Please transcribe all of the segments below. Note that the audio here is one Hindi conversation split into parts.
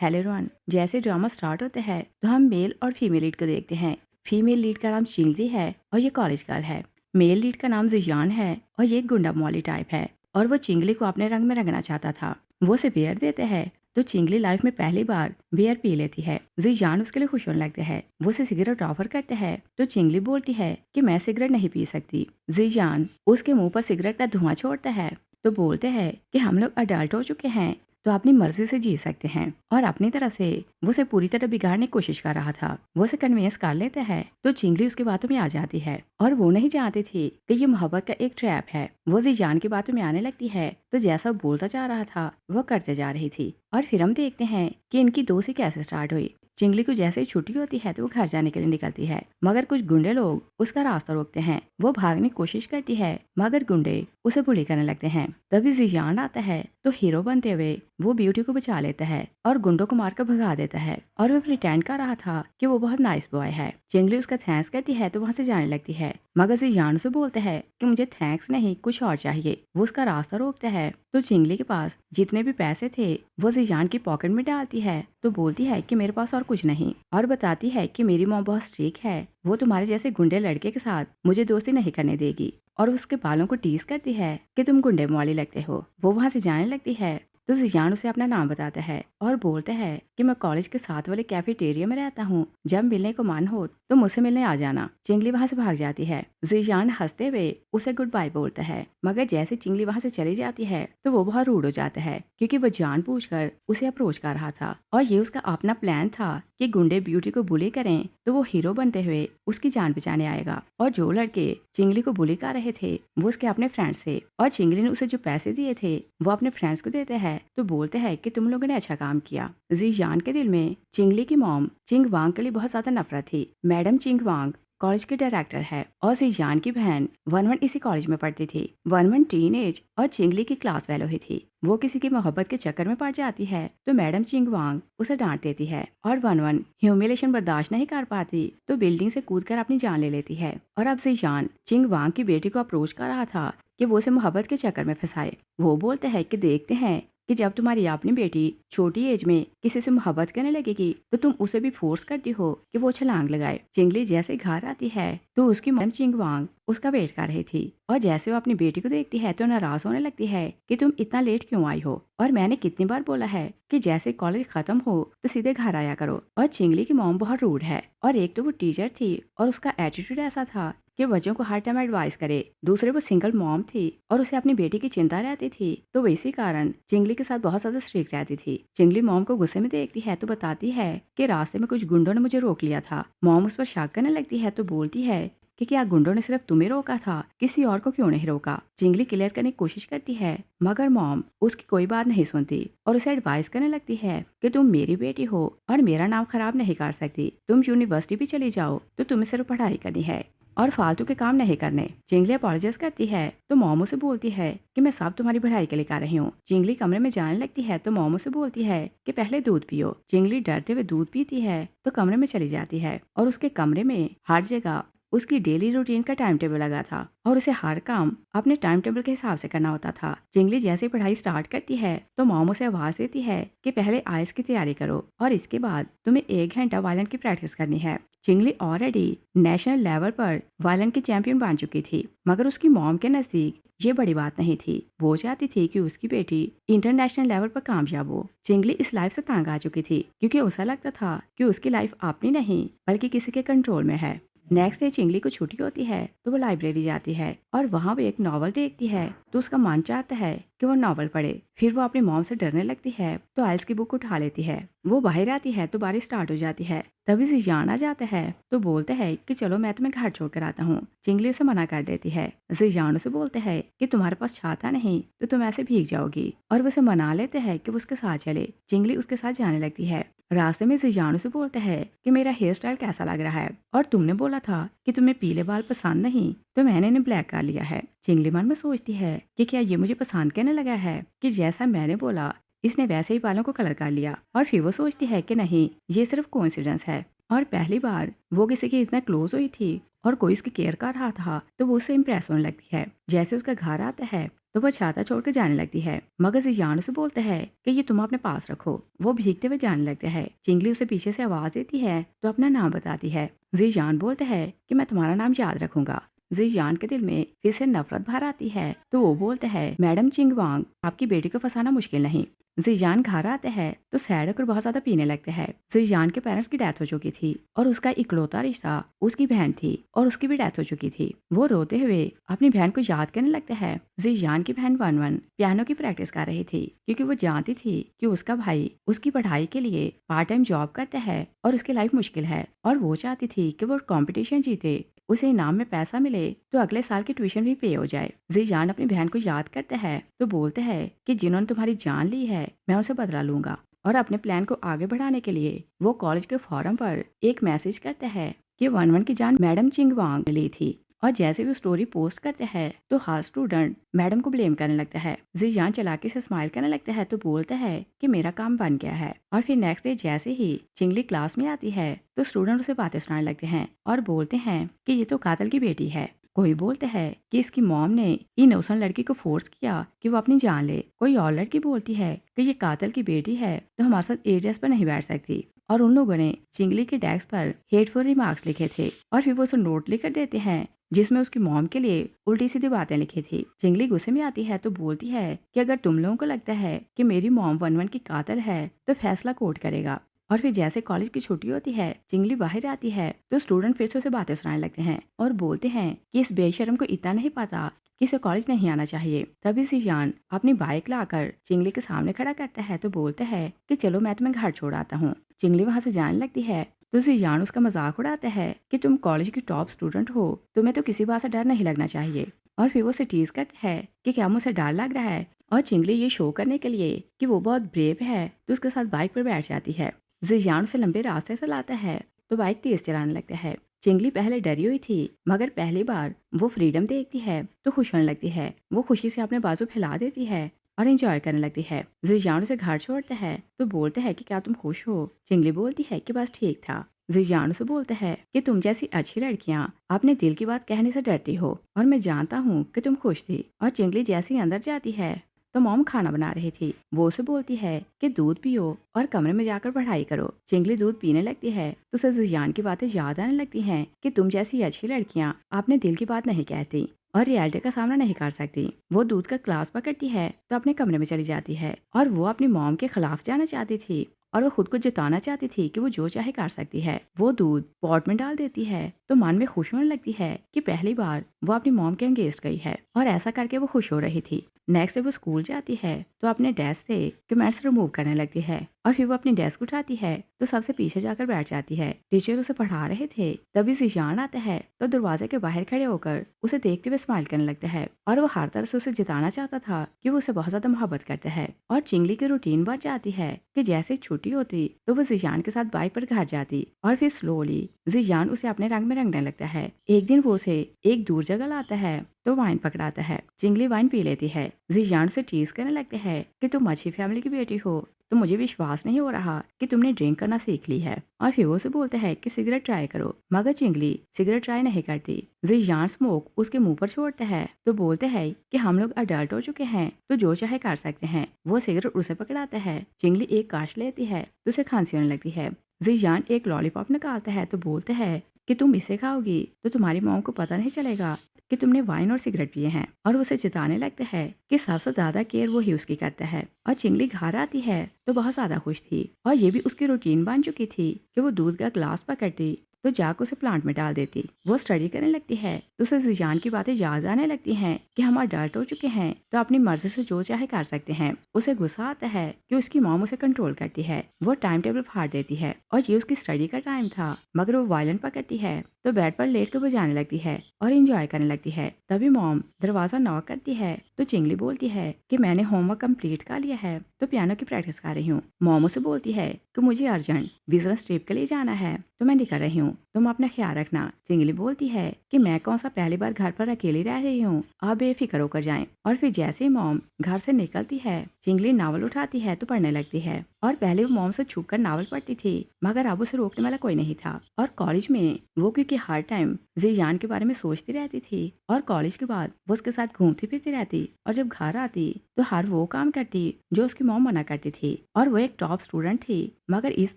हेलो रोहन, जैसे ड्रामा स्टार्ट होता है तो हम मेल और फीमेल लीड को देखते हैं। फीमेल लीड का नाम चिंगली है और ये कॉलेज गर्ल है। मेल लीड का नाम जियान है और ये एक गुंडा मौली टाइप है और वो चिंगली को अपने रंग में रंगना चाहता था। वो उसे बियर देते हैं तो चिंगली लाइफ में पहली बार बियर पी लेती है। जियान उसके लिए खुश होने लगते हैं। वो उसे सिगरेट ऑफर करते हैं तो चिंगली बोलती है कि मैं सिगरेट नहीं पी सकती। जियान उसके मुंह पर सिगरेट का धुआं छोड़ता है तो बोलते हैं कि हम लोग अडल्ट हो चुके हैं तो अपनी मर्जी से जी सकते हैं। और अपनी तरफ से वो उसे पूरी तरह बिगाड़ने की कोशिश कर रहा था। वो उसे कन्विंस कर लेता है तो चिंगली उसकी बातों में आ जाती है और वो नहीं जानती थी कि ये मोहब्बत का एक ट्रैप है। वो जियान की बातों में आने लगती है तो जैसा वो बोलता जा रहा था वो करते जा रही थी। और फिर हम देखते हैं कि इनकी दोस्ती कैसे स्टार्ट हुई। चिंगली को जैसे ही छुट्टी होती है तो वो घर जाने के लिए निकलती है, मगर कुछ गुंडे लोग उसका रास्ता रोकते हैं। वो भागने की कोशिश करती है मगर गुंडे उसे बुली करने लगते हैं। तभी जियान आता है तो हीरो बनते हुए वो ब्यूटी को बचा लेता है और गुंडों को मारकर भगा देता है। और वो प्रिटेंड कर रहा था कि वो बहुत नाइस बॉय है। चिंगली उसका थैंक्स करती है तो वहाँ से जाने लगती है, मगर जियान उसे बोलता है कि मुझे थैंक्स नहीं कुछ और चाहिए। वो उसका रास्ता रोकता है तो चिंगली के पास जितने भी पैसे थे वो जियान की पॉकेट में डालती है तो बोलती है कि मेरे पास और कुछ नहीं, और बताती है कि मेरी मॉम बहुत स्ट्रिक्ट है, वो तुम्हारे जैसे गुंडे लड़के के साथ मुझे दोस्ती नहीं करने देगी। और उसके बालों को टीज करती है कि तुम गुंडे मौली लगते हो। वो वहाँ से जाने लगती है तो जियान उसे अपना नाम बताता है और बोलता है कि मैं कॉलेज के साथ वाले कैफेटेरिया में रहता हूँ, जब मिलने को मन हो तो मुझसे मिलने आ जाना। चिंगली वहाँ से भाग जाती है। जियान हंसते हुए उसे गुड बाय बोलता है, मगर जैसे चिंगली वहाँ से चली जाती है तो वो बहुत रूड हो जाता है क्योंकि वो जानबूझकर उसे अप्रोच कर रहा था और ये उसका अपना प्लान था कि गुंडे ब्यूटी को बुली करें तो वो हीरो बनते हुए उसकी जान बचाने आएगा। और जो लड़के चिंगली को बुली कर रहे थे वो उसके अपने फ्रेंड्स थे और चिंगली ने उसे जो पैसे दिए थे वो अपने फ्रेंड्स को देते हैं तो बोलते हैं कि तुम लोगों ने अच्छा काम किया। जियान के दिल में चिंगली की मॉम चिंग वांग के लिए बहुत ज्यादा नफरत थी। मैडम चिंग वांग कॉलेज के डायरेक्टर है और जियान की बहन वनवन इसी कॉलेज में पढ़ती थी। वनवन टीन एज और चिंगली की क्लास फेलो ही थी। वो किसी की मोहब्बत के चक्कर में पड़ जाती है तो मैडम चिंग वांग उसे डांट देती है और वनवन ह्यूमिलेशन बर्दाश्त नहीं कर पाती तो बिल्डिंग से कूदकर अपनी जान ले लेती है। और अब जियान चिंग वांग की बेटी को अप्रोच कर रहा था कि वो उसे मोहब्बत के चक्कर में फंसाए। वो बोलते हैं कि देखते हैं कि जब तुम्हारी अपनी बेटी छोटी एज में किसी से मोहब्बत करने लगेगी तो तुम उसे भी फोर्स करती हो कि वो छलांग लगाए। चिंगली जैसे घर आती है तो उसकी मैडम चिंग वांग उसका वेट कर रही थी और जैसे वो अपनी बेटी को देखती है तो नाराज होने लगती है कि तुम इतना लेट क्यों आई हो, और मैंने कितनी बार बोला है कि जैसे कॉलेज खत्म हो तो सीधे घर आया करो। और चिंगली की मॉम बहुत रूड है और एक तो वो टीचर थी और उसका एटीट्यूड ऐसा था कि बच्चों को हर टाइम एडवाइस करे। दूसरे वो सिंगल मॉम थी और उसे अपनी बेटी की चिंता रहती थी तो इसी कारण चिंगली के साथ बहुत ज्यादा स्ट्रिक्ट रहती थी। चिंगली मॉम को गुस्से में देखती है तो बताती है कि रास्ते में कुछ गुंडों ने मुझे रोक लिया था। मॉम उस पर शक करने लगती है तो बोलती है कि क्या गुंडों ने सिर्फ तुम्हें रोका था, किसी और को क्यों नहीं रोका। चिंगली क्लियर करने की कोशिश करती है मगर मॉम उसकी कोई बात नहीं सुनती और उसे एडवाइस करने लगती है कि तुम मेरी बेटी हो और मेरा नाम खराब नहीं कर सकती। तुम यूनिवर्सिटी भी चली जाओ तो तुम्हें सिर्फ पढ़ाई करनी है और फालतू के काम नहीं करने। चिंगली अपॉलोजाइज करती है तो मोमो से बोलती है कि मैं सब तुम्हारी भलाई के लिए कर रही हूँ। चिंगली कमरे में जाने लगती है तो मोमो से बोलती है कि पहले दूध पियो। चिंगली डरते हुए दूध पीती है तो कमरे में चली जाती है और उसके कमरे में हर जगह उसकी डेली रूटीन का टाइम टेबल लगा था और उसे हर काम अपने टाइम टेबल के हिसाब से करना होता था। चिंगली जैसे पढ़ाई स्टार्ट करती है तो मोमो से आवाज देती है कि पहले आइस की तैयारी करो और इसके बाद तुम्हें 1 घंटा वायलिन की प्रैक्टिस करनी है। चिंगली ऑलरेडी नेशनल लेवल पर वायलिन की चैंपियन बन चुकी थी, मगर उसकी मॉम के नजदीक ये बड़ी बात नहीं थी। वो चाहती थी कि उसकी बेटी इंटरनेशनल लेवल पर कामयाब हो। चिंगली इस लाइफ से तंग आ चुकी थी क्योंकि उसे लगता था कि उसकी लाइफ अपनी नहीं बल्कि किसी के कंट्रोल में है। नेक्स्ट डे चिंगली को छुट्टी होती है तो वो लाइब्रेरी जाती है और वहाँ वो एक नॉवल देखती है तो उसका मन चाहता है कि वो नॉवल पढ़े। फिर वो अपनी मॉम से डरने लगती है तो आइल्स की बुक उठा लेती है। वो बाहर आती है तो बारिश स्टार्ट हो जाती है। तभी जियान आ जाता है तो बोलते हैं कि चलो मैं तुम्हें घर छोड़कर आता हूँ। चिंगली उसे मना कर देती है। जियान उसे बोलते हैं कि तुम्हारे पास छाता नहीं तो तुम ऐसे भीग जाओगी, और वो उसे मना लेते हैं कि वो उसके साथ चले। चिंगली उसके साथ जाने लगती है। रास्ते में जियान उसे बोलते हैं कि मेरा हेयर स्टाइल कैसा लग रहा है और तुमने बोला था कि तुम्हें पीले बाल पसंद नहीं तो मैंने इन्हें ब्लैक कर लिया है। चिंगली मन में सोचती है कि क्या ये मुझे पसंद कहने लगा है कि जैसा मैंने बोला इसने वैसे ही बालों को कलर कर लिया। और फिर वो सोचती है कि नहीं, ये सिर्फ कोइंसिडेंस है। और पहली बार वो किसी की इतना क्लोज हुई थी और कोई उसकी केयर कर रहा था तो वो उससे इम्प्रेस होने लगती है। जैसे उसका घर आता है तो वो छाता छोड़कर जाने लगती है, मगर जियान उसे बोलता है कि ये तुम अपने पास रखो। वो भीगते हुए जाने लगता है। चिंगली उसे पीछे से आवाज देती है तो अपना नाम बताती है। जियान बोलता है कि मैं तुम्हारा नाम याद रखूंगा। जियान के दिल में फिर से नफरत भर आती है तो वो बोलता है, मैडम चिंगवांग, आपकी बेटी को फंसाना मुश्किल नहीं। जियान घर आता है तो सैड होकर बहुत ज्यादा पीने लगता है। जियान के पेरेंट्स की डेथ हो चुकी थी और उसका इकलौता रिश्ता उसकी बहन थी और उसकी भी डेथ हो चुकी थी। वो रोते हुए अपनी बहन को याद करने लगता है। जियान की बहन वन वन पियानो की प्रैक्टिस कर रही थी क्योंकि वो जानती थी कि उसका भाई उसकी पढ़ाई के लिए पार्ट टाइम जॉब करता है और उसकी लाइफ मुश्किल है और वो चाहती थी कि वो कंपटीशन जीते, उसे इनाम में पैसा मिले तो अगले साल की ट्यूशन भी पे हो जाए। जियान अपनी बहन को याद करता है तो बोलते हैं कि जिन्होंने तुम्हारी जान ली है मैं उनसे बदला लूंगा। और अपने प्लान को आगे बढ़ाने के लिए वो कॉलेज के फॉरम पर एक मैसेज करता है कि वन वन की जान मैडम चिंगवांग ने ली थी। और जैसे भी स्टोरी पोस्ट करते हैं तो हर स्टूडेंट मैडम को ब्लेम करने लगता है। जियान चालाकी से स्माइल करने लगता है तो बोलता है कि मेरा काम बन गया है। और फिर नेक्स्ट डे जैसे ही चिंगली क्लास में आती है तो स्टूडेंट उसे बातें सुनाने लगते हैं और बोलते हैं कि ये तो कातल की बेटी है। कोई बोलता है कि इसकी मॉम ने इनोसेंट लड़की को फोर्स किया कि वो अपनी जान ले। कोई और लड़की बोलती है कि ये कातल की बेटी है तो हमारे साथ एक डेस्क पर नहीं बैठ सकती। और उन लोगों ने चिंगली के डेस्क पर हेटफुल रिमार्क्स लिखे थे और फिर वो उसे नोट लिखकर देते हैं जिसमें उसकी मॉम के लिए उल्टी सीधी बातें लिखी थी। चिंगली गुस्से में आती है तो बोलती है कि अगर तुम लोगों को लगता है कि मेरी मॉम वन वन की कातिल है तो फैसला कोर्ट करेगा। और फिर जैसे कॉलेज की छुट्टी होती है चिंगली बाहर आती है तो स्टूडेंट फिर से उसे बातें सुनाने लगते हैं और बोलते हैं कि इस बेशरम को इतना नहीं पता कि इसे कॉलेज नहीं आना चाहिए। तभी जियान अपनी बाइक लाकर चिंगली के सामने खड़ा करता है तो बोलता है कि चलो मैं तुम्हें घर छोड़ आता हूँ। चिंगली वहां से जाने लगती है तो जियान उसका मजाक उड़ाता है कि तुम कॉलेज की टॉप स्टूडेंट हो, तुम्हें तो किसी बात से डर नहीं लगना चाहिए। और फिर वो उसे टीज करता है कि क्या मुझे डर लग रहा है। और चिंगली ये शो करने के लिए कि वो बहुत ब्रेव है तो उसके साथ बाइक पर बैठ जाती है। जियान उसे लंबे रास्ते से लाता है तो बाइक तेज चलाने लगता है। चिंगली पहले डरी हुई थी मगर पहली बार वो फ्रीडम देखती है तो खुश होने लगती है। वो खुशी से अपने बाजू फैला देती है और एंजॉय करने लगती है। जियान उसे घर छोड़ता है तो बोलते हैं कि क्या तुम खुश हो। चिंगली बोलती है कि बस ठीक था। जियान उसे बोलता है कि तुम जैसी अच्छी लड़कियां अपने दिल की बात कहने से डरती हो और मैं जानता हूँ कि तुम खुश थी। और चिंगली जैसी अंदर जाती है तो मॉम खाना बना रही थी। वो उसे बोलती है कि दूध पियो और कमरे में जाकर पढ़ाई करो। चिंगली दूध पीने लगती है तो उसे जियान की बातें याद आने लगती हैं कि तुम जैसी अच्छी लड़कियां अपने दिल की बात नहीं कहती और रियलिटी का सामना नहीं कर सकती। वो दूध का ग्लास पकड़ती है तो अपने कमरे में चली जाती है और वो अपनी मॉम के खिलाफ जाना चाहती थी और वो खुद को जिताना चाहती थी कि वो जो चाहे कर सकती है। वो दूध पॉट में डाल देती है तो मन में खुश होने लगती है कि पहली बार वो अपनी मॉम के अगेंस्ट गई है और ऐसा करके वो खुश हो रही थी। नेक्स्ट जब वो स्कूल जाती है तो अपने डेस्क से कमेंट्स रिमूव करने लगती है और फिर वो अपनी डेस्क उठाती है तो सबसे पीछे जाकर बैठ जाती है। टीचर उसे पढ़ा रहे थे तभी जियान आता है तो दरवाजे के बाहर खड़े होकर उसे देखते हुए स्माइल करने लगता है और वो हर तरह से उसे जिताना चाहता था कि वो उसे बहुत ज्यादा मोहब्बत करता है। और चिंगली की रूटीन बन जाती है कि जैसे छुट्टी होती तो वो जियान के साथ बाइक पर घर जाती और फिर स्लोली जियान उसे अपने रंग में रंगने लगता है। एक दिन वो उसे एक दूर जगह लाता है तो वाइन पकड़ाता है। चिंगली वाइन पी लेती है। जियान से टीज करने लगते हैं कि तुम अच्छी फैमिली की बेटी हो तो मुझे विश्वास नहीं हो रहा कि तुमने ड्रिंक करना सीख ली है। और फिर वो उसे बोलते हैं कि सिगरेट ट्राई करो मगर चिंगली सिगरेट ट्राई नहीं करती। जियान स्मोक उसके मुंह पर छोड़ते हैं तो बोलते हैं कि हम लोग अडल्ट हो चुके हैं तो जो चाहे कर सकते हैं। वो सिगरेट उसे पकड़ाता है। चिंगली एक काश लेती है तो उसे खांसी होने लगती है। जियान एक लॉलीपॉप निकालता है तो बोलते हैं कि तुम इसे खाओगी तो तुम्हारी मॉम को पता नहीं चलेगा कि तुमने वाइन और सिगरेट पिए हैं। और उसे चिताने लगता है कि सबसे ज्यादा केयर वो ही उसकी करता है। और चिंगली घर आती है तो बहुत ज्यादा खुश थी और ये भी उसकी रूटीन बन चुकी थी कि वो दूध का ग्लास पकड़ती तो जाकर उसे प्लांट में डाल देती। वो स्टडी करने लगती है तो उसे जियान की बातें याद आने लगती हैं कि हम अडल्ट हो चुके हैं तो अपनी मर्जी से जो चाहे कर सकते हैं। उसे गुस्सा आता है कि उसकी मॉम उसे कंट्रोल करती है। वो टाइम टेबल फाड़ देती है और ये उसकी स्टडी का टाइम था मगर वो वायलिन पकड़ती है तो बेड पर लेट कर बजाने लगती है और एंजॉय करने लगती है। तभी मॉम दरवाजा नॉक करती है तो चिंगली बोलती है कि मैंने होमवर्क कंप्लीट कर लिया है तो पियानो की प्रैक्टिस कर रही हूँ। मॉम उसे बोलती है कि मुझे अर्जेंट बिजनेस ट्रिप के लिए जाना है तो मैं निकल रही हूँ। तुम अपना ख्याल रखना। चिंगली बोलती है कि मैं कौन सा पहली बार घर पर अकेली रह रही हूँ, आप बेफिक्र होकर जाएं। और फिर जैसे ही मॉम घर से निकलती है, चिंगली नावल उठाती है तो पढ़ने लगती है। और पहले वो मॉम से छुपकर नावल पढ़ती थी, मगर अब उसे रोकने वाला कोई नहीं था। और कॉलेज में वो क्योंकि हर टाइम जीजान के बारे में सोचती रहती थी और कॉलेज के बाद वो उसके साथ घूमती फिरती रहती, और जब घर आती तो हर वो काम करती जो उसकी मॉम मना करती थी। और वो एक टॉप स्टूडेंट थी, मगर इस